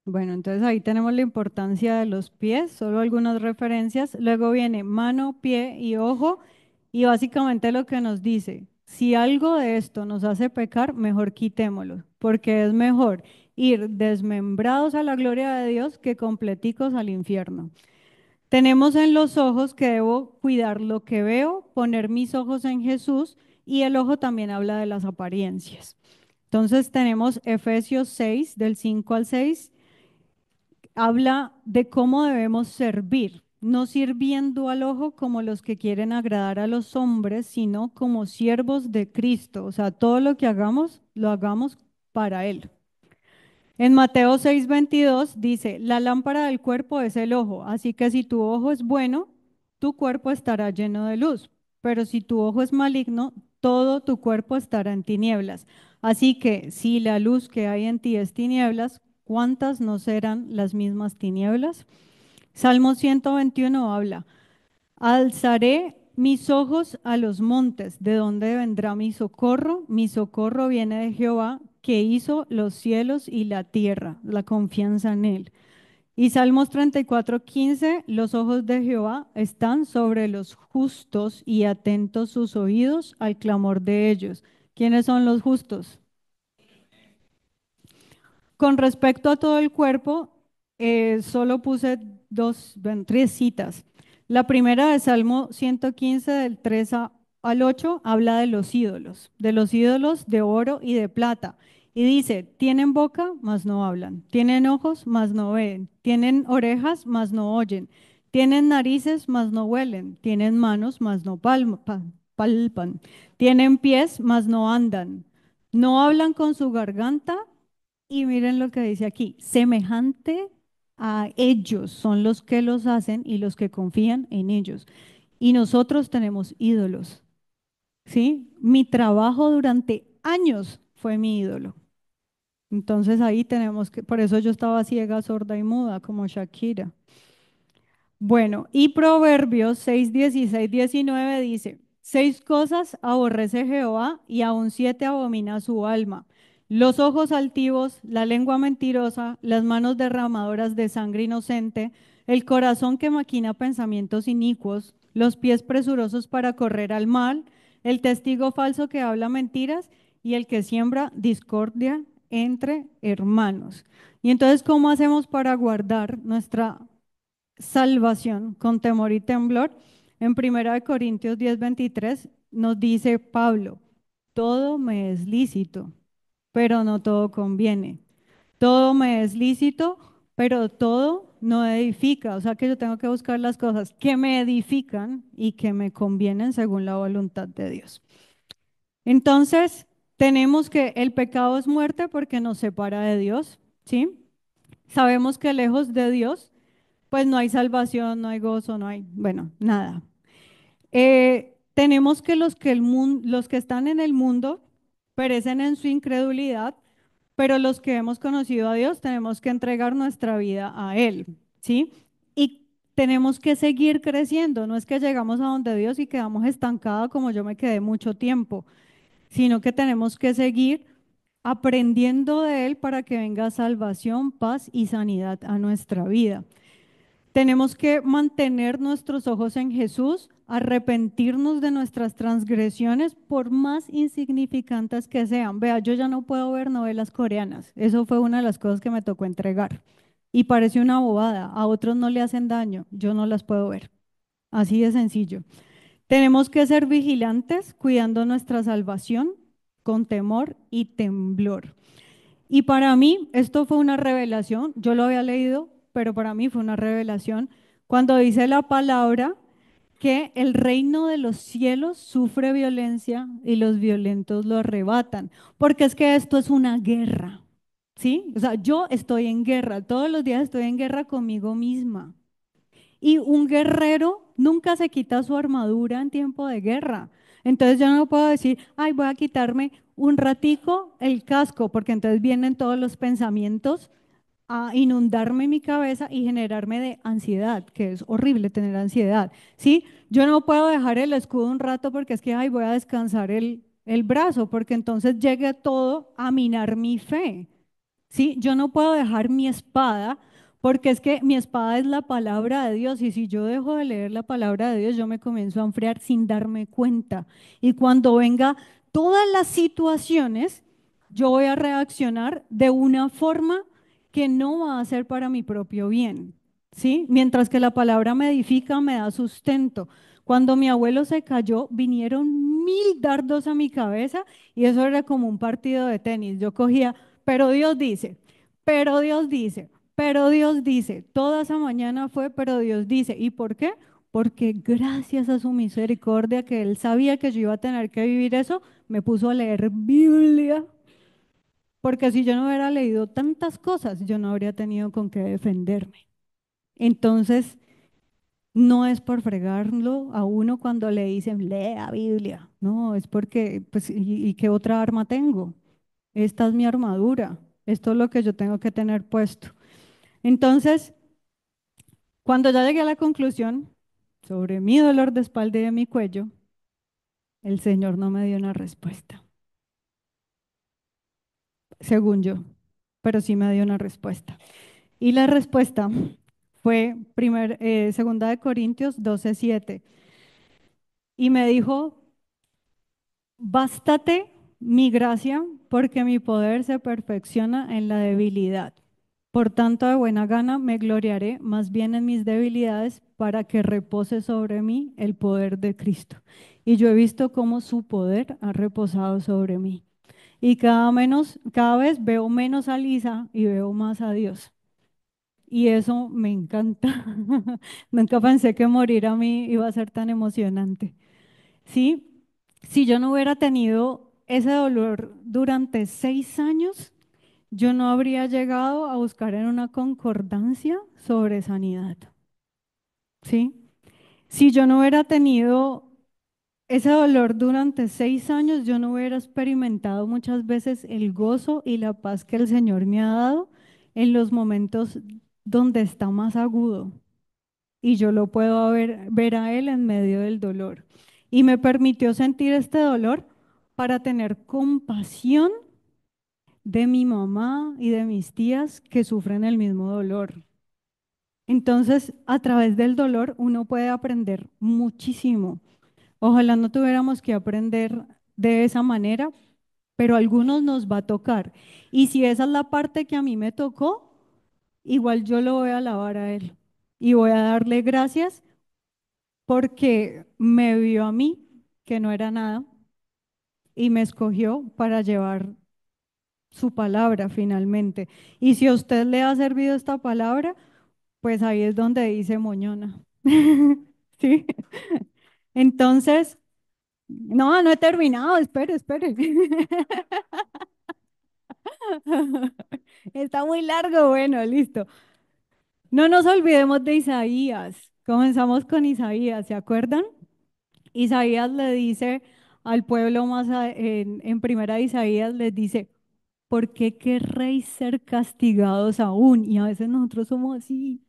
Bueno, entonces ahí tenemos la importancia de los pies, solo algunas referencias. Luego viene mano, pie y ojo. Y básicamente lo que nos dice, si algo de esto nos hace pecar, mejor quitémoslo, porque es mejor ir desmembrados a la gloria de Dios que completicos al infierno. Tenemos en los ojos que debo cuidar lo que veo, poner mis ojos en Jesús, y el ojo también habla de las apariencias. Entonces tenemos Efesios 6, del 5 al 6, habla de cómo debemos servir, no sirviendo al ojo como los que quieren agradar a los hombres, sino como siervos de Cristo. O sea, todo lo que hagamos, lo hagamos para Él. En Mateo 6:22 dice, la lámpara del cuerpo es el ojo, así que si tu ojo es bueno, tu cuerpo estará lleno de luz, pero si tu ojo es maligno, todo tu cuerpo estará en tinieblas. Así que si la luz que hay en ti es tinieblas, ¿cuántas no serán las mismas tinieblas? Salmo 121 habla, alzaré mis ojos a los montes, ¿de dónde vendrá mi socorro? Mi socorro viene de Jehová, que hizo los cielos y la tierra, la confianza en Él. Y Salmos 34:15, los ojos de Jehová están sobre los justos y atentos sus oídos al clamor de ellos. ¿Quiénes son los justos? Con respecto a todo el cuerpo, solo puse bueno, tres citas. La primera de Salmo 115, del 3 al 8, habla de los ídolos de oro y de plata. Y dice, tienen boca, mas no hablan, tienen ojos, mas no ven, tienen orejas, mas no oyen, tienen narices, mas no huelen, tienen manos, mas no palpan, tienen pies, mas no andan, no hablan con su garganta y miren lo que dice aquí, semejante a ellos son los que los hacen y los que confían en ellos. Y nosotros tenemos ídolos, ¿sí? Mi trabajo durante años fue mi ídolo. Entonces ahí tenemos que, por eso yo estaba ciega, sorda y muda, como Shakira. Bueno, y Proverbios 6, 16, 19 dice, seis cosas aborrece Jehová y aún siete abomina su alma. Los ojos altivos, la lengua mentirosa, las manos derramadoras de sangre inocente, el corazón que maquina pensamientos inicuos, los pies presurosos para correr al mal, el testigo falso que habla mentiras y el que siembra discordia entre hermanos. Y entonces, ¿cómo hacemos para guardar nuestra salvación con temor y temblor? En 1 Corintios 10:23 nos dice Pablo, todo me es lícito, pero no todo conviene. Todo me es lícito, pero todo no edifica. O sea que yo tengo que buscar las cosas que me edifican y que me convienen según la voluntad de Dios. Entonces, tenemos que el pecado es muerte porque nos separa de Dios, ¿sí? Sabemos que lejos de Dios pues no hay salvación, no hay gozo, no hay, bueno, nada. Tenemos que los que están en el mundo perecen en su incredulidad, pero los que hemos conocido a Dios tenemos que entregar nuestra vida a Él, ¿sí? Y tenemos que seguir creciendo, no es que llegamos a donde Dios y quedamos estancados como yo me quedé mucho tiempo, sino que tenemos que seguir aprendiendo de Él para que venga salvación, paz y sanidad a nuestra vida. Tenemos que mantener nuestros ojos en Jesús, arrepentirnos de nuestras transgresiones, por más insignificantes que sean. Vea, yo ya no puedo ver novelas coreanas. Eso fue una de las cosas que me tocó entregar. Y parece una bobada. A otros no le hacen daño. Yo no las puedo ver. Así de sencillo. Tenemos que ser vigilantes, cuidando nuestra salvación con temor y temblor. Y para mí esto fue una revelación, yo lo había leído, pero para mí fue una revelación cuando dice la palabra que el reino de los cielos sufre violencia y los violentos lo arrebatan, porque es que esto es una guerra, ¿sí? O sea, yo estoy en guerra, todos los días estoy en guerra conmigo misma. Y un guerrero nunca se quita su armadura en tiempo de guerra. Entonces yo no puedo decir, ay, voy a quitarme un ratico el casco, porque entonces vienen todos los pensamientos a inundarme mi cabeza y generarme de ansiedad, que es horrible tener ansiedad, ¿sí? Yo no puedo dejar el escudo un rato porque es que, ay, voy a descansar el brazo, porque entonces llegue todo a minar mi fe. ¿sí? Yo no puedo dejar mi espada porque es que mi espada es la palabra de Dios y si yo dejo de leer la palabra de Dios, yo me comienzo a enfriar sin darme cuenta. Y cuando venga todas las situaciones, yo voy a reaccionar de una forma que no va a ser para mi propio bien, ¿sí? Mientras que la palabra me edifica, me da sustento. Cuando mi abuelo se cayó, vinieron 1000 dardos a mi cabeza y eso era como un partido de tenis. Yo cogía pero Dios dice, pero Dios dice, pero Dios dice. Toda esa mañana fue, pero Dios dice. ¿Y por qué? Porque gracias a su misericordia, que Él sabía que yo iba a tener que vivir eso, me puso a leer Biblia. Porque si yo no hubiera leído tantas cosas, yo no habría tenido con qué defenderme. Entonces, no es por fregarlo a uno cuando le dicen, lea Biblia. No, es porque, pues, y qué otra arma tengo? Esta es mi armadura, esto es lo que yo tengo que tener puesto. Entonces, cuando ya llegué a la conclusión sobre mi dolor de espalda y de mi cuello, el Señor no me dio una respuesta, según yo, pero sí me dio una respuesta. Y la respuesta fue segunda de Corintios 12:7. Y me dijo, bástate mi gracia, porque mi poder se perfecciona en la debilidad. Por tanto, de buena gana me gloriaré más bien en mis debilidades para que repose sobre mí el poder de Cristo. Y yo he visto cómo su poder ha reposado sobre mí. Y cada vez veo menos a Lisa y veo más a Dios. Y eso me encanta. Nunca pensé que morir a mí iba a ser tan emocionante. ¿Sí? Si yo no hubiera tenido ese dolor durante 6 años, yo no habría llegado a buscar en una concordancia sobre sanidad, ¿sí? Si yo no hubiera tenido ese dolor durante 6 años, yo no hubiera experimentado muchas veces el gozo y la paz que el Señor me ha dado en los momentos donde está más agudo y yo lo puedo ver a Él en medio del dolor. Y me permitió sentir este dolor para tener compasión de mi mamá y de mis tías que sufren el mismo dolor. Entonces, a través del dolor uno puede aprender muchísimo. Ojalá no tuviéramos que aprender de esa manera, pero a algunos nos va a tocar. Y si esa es la parte que a mí me tocó, igual yo lo voy a alabar a Él y voy a darle gracias porque me vio a mí, que no era nada, y me escogió para llevar su palabra finalmente. Y si a usted le ha servido esta palabra, pues ahí es donde dice moñona. ¿Sí? Entonces, no, no he terminado, espere, espere. Está muy largo, bueno, listo. No nos olvidemos de Isaías. Comenzamos con Isaías, ¿se acuerdan? Isaías le dice al pueblo en primera de Isaías les dice, ¿por qué querréis ser castigados aún? Y a veces nosotros somos así.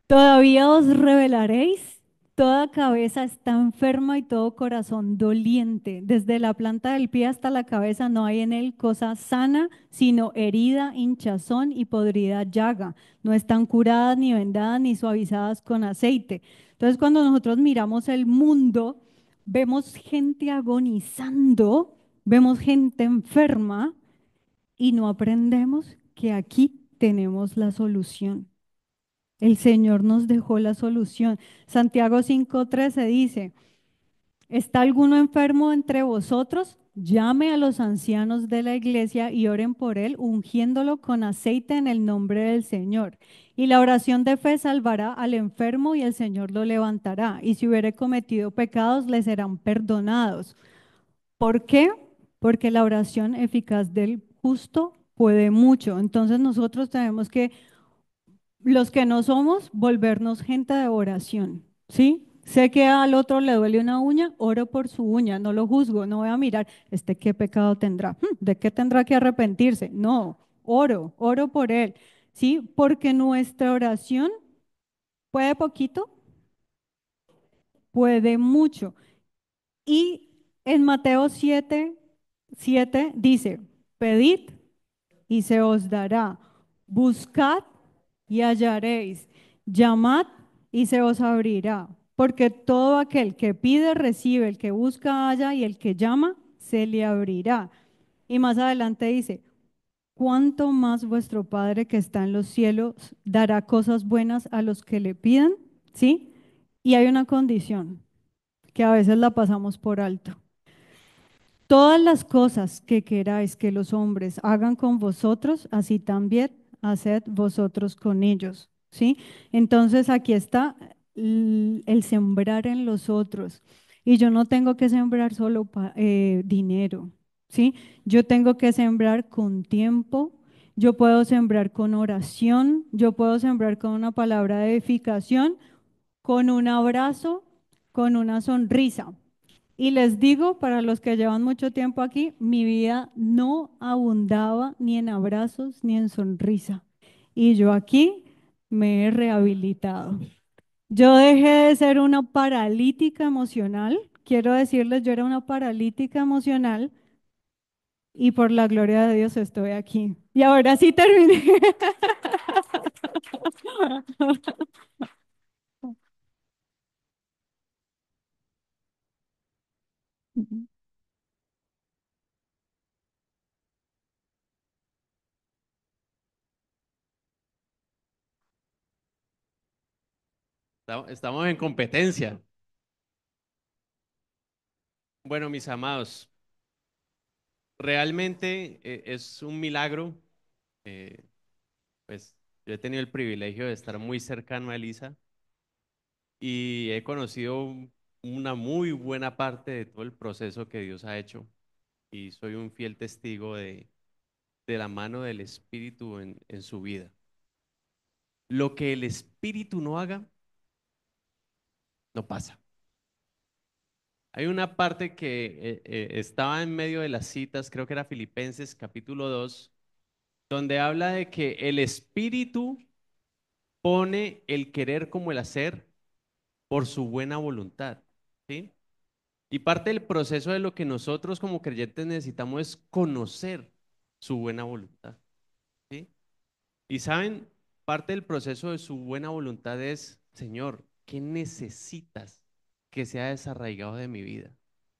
Todavía os revelaréis, toda cabeza está enferma y todo corazón doliente. Desde la planta del pie hasta la cabeza no hay en él cosa sana, sino herida, hinchazón y podrida llaga. No están curadas ni vendadas ni suavizadas con aceite. Entonces, cuando nosotros miramos el mundo, vemos gente agonizando, vemos gente enferma y no aprendemos que aquí tenemos la solución. El Señor nos dejó la solución. Santiago 5:13 dice, ¿está alguno enfermo entre vosotros? Llame a los ancianos de la iglesia y oren por él, ungiéndolo con aceite en el nombre del Señor. Y la oración de fe salvará al enfermo y el Señor lo levantará. Y si hubiere cometido pecados, le serán perdonados. ¿Por qué? Porque la oración eficaz del justo puede mucho. Entonces nosotros tenemos que los que no somos, volvernos gente de oración, ¿sí? Sé que al otro le duele una uña, oro por su uña, no lo juzgo, no voy a mirar, qué pecado tendrá, ¿de qué tendrá que arrepentirse? No, oro por él, ¿sí? Porque nuestra oración puede poquito, puede mucho. Y en Mateo 7:7 dice, pedid y se os dará. Buscad y hallaréis. Llamad y se os abrirá. Porque todo aquel que pide recibe, el que busca halla y el que llama se le abrirá. Y más adelante dice, ¿cuánto más vuestro Padre que está en los cielos dará cosas buenas a los que le pidan? ¿Sí? Y hay una condición que a veces la pasamos por alto. Todas las cosas que queráis que los hombres hagan con vosotros, así también haced vosotros con ellos, ¿sí? Entonces aquí está el sembrar en los otros. Y yo no tengo que sembrar solo dinero, ¿sí? Yo tengo que sembrar con tiempo, yo puedo sembrar con oración, yo puedo sembrar con una palabra de edificación, con un abrazo, con una sonrisa. Y les digo, para los que llevan mucho tiempo aquí, mi vida no abundaba ni en abrazos ni en sonrisa. Y yo aquí me he rehabilitado. Yo dejé de ser una paralítica emocional. Quiero decirles, yo era una paralítica emocional y por la gloria de Dios estoy aquí. Y ahora sí terminé.
Estamos en competencia. Bueno, mis amados, realmente es un milagro. eh, pues yo he tenido el privilegio de estar muy cercano a Elisa y he conocido una muy buena parte de todo el proceso que Dios ha hecho y soy un fiel testigo de la mano del Espíritu en su vida. Lo que el Espíritu no haga, no pasa. Hay una parte que estaba en medio de las citas, creo que era Filipenses capítulo 2, donde habla de que el Espíritu pone el querer como el hacer por su buena voluntad, ¿sí? Y parte del proceso de lo que nosotros como creyentes necesitamos es conocer su buena voluntad, ¿sí? Y saben, parte del proceso de su buena voluntad es, Señor, ¿qué necesitas que sea desarraigado de mi vida?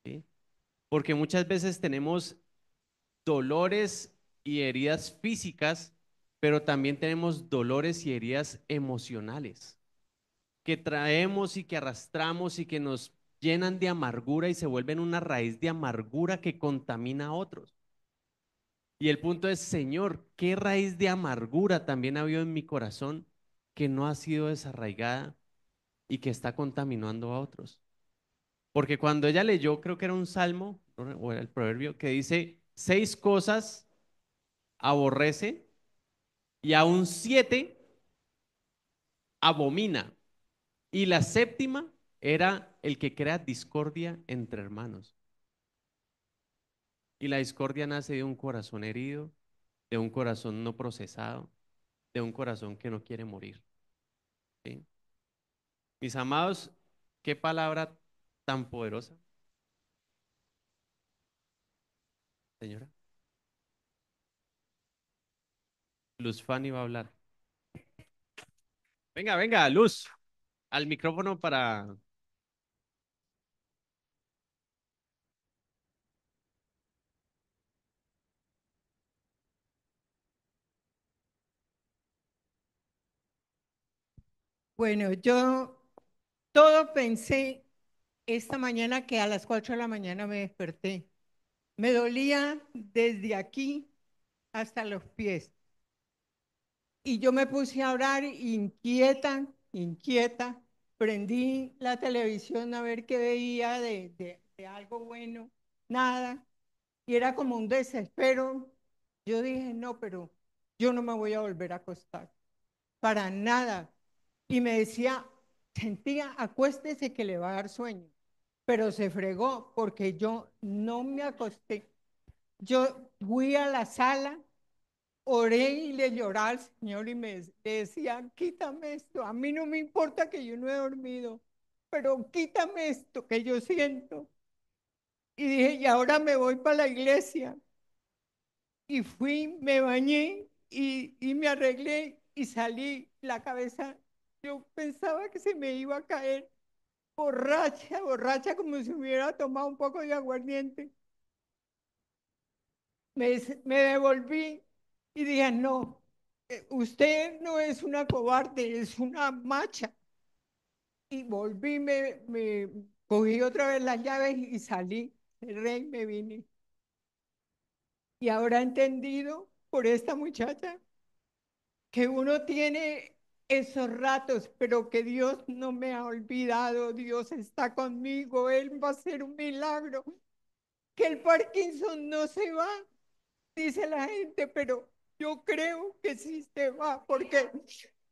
¿Sí? Porque muchas veces tenemos dolores y heridas físicas, pero también tenemos dolores y heridas emocionales que traemos y que arrastramos y que nos llenan de amargura y se vuelven una raíz de amargura que contamina a otros. Y el punto es, Señor, ¿qué raíz de amargura también ha habido en mi corazón que no ha sido desarraigada y que está contaminando a otros? Porque cuando ella leyó, creo que era un salmo o era el proverbio que dice, seis cosas aborrece y aún siete abomina. Y la séptima era el que crea discordia entre hermanos. Y la discordia nace de un corazón herido, de un corazón no procesado, de un corazón que no quiere morir. ¿Sí? Mis amados, qué palabra tan poderosa, señora. Luz Fanny va a hablar. Venga, venga, Luz, al micrófono para...
Bueno, yo todo pensé esta mañana que a las 4 de la mañana me desperté. Me dolía desde aquí hasta los pies. Y yo me puse a orar inquieta, inquieta. Prendí la televisión a ver qué veía de algo bueno. Nada. Y era como un desespero. Yo dije, no, pero yo no me voy a volver a acostar. Para nada. Y me decía, sentía, acuéstese que le va a dar sueño. Pero se fregó porque yo no me acosté. Yo fui a la sala, oré y le lloraba al Señor y le decía, quítame esto. A mí no me importa que yo no he dormido, pero quítame esto que yo siento. Y dije, y ahora me voy para la iglesia. y fui, me bañé y me arreglé y salí. La cabeza, yo pensaba que se me iba a caer, borracha, borracha, como si hubiera tomado un poco de aguardiente. Me devolví y dije, no, usted no es una cobarde, es una macha. Y volví, me cogí otra vez las llaves y salí, cerré y me vine. Y ahora he entendido por esta muchacha que uno tiene esos ratos, pero que Dios no me ha olvidado, Dios está conmigo, Él va a hacer un milagro, que el Parkinson no se va, dice la gente, pero yo creo que sí se va, porque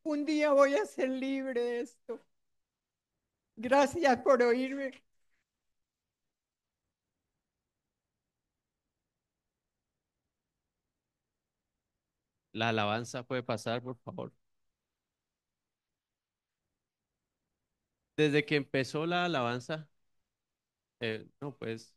un día voy a ser libre de esto. Gracias por oírme.
La alabanza puede pasar, por favor. Desde que empezó la alabanza, no, pues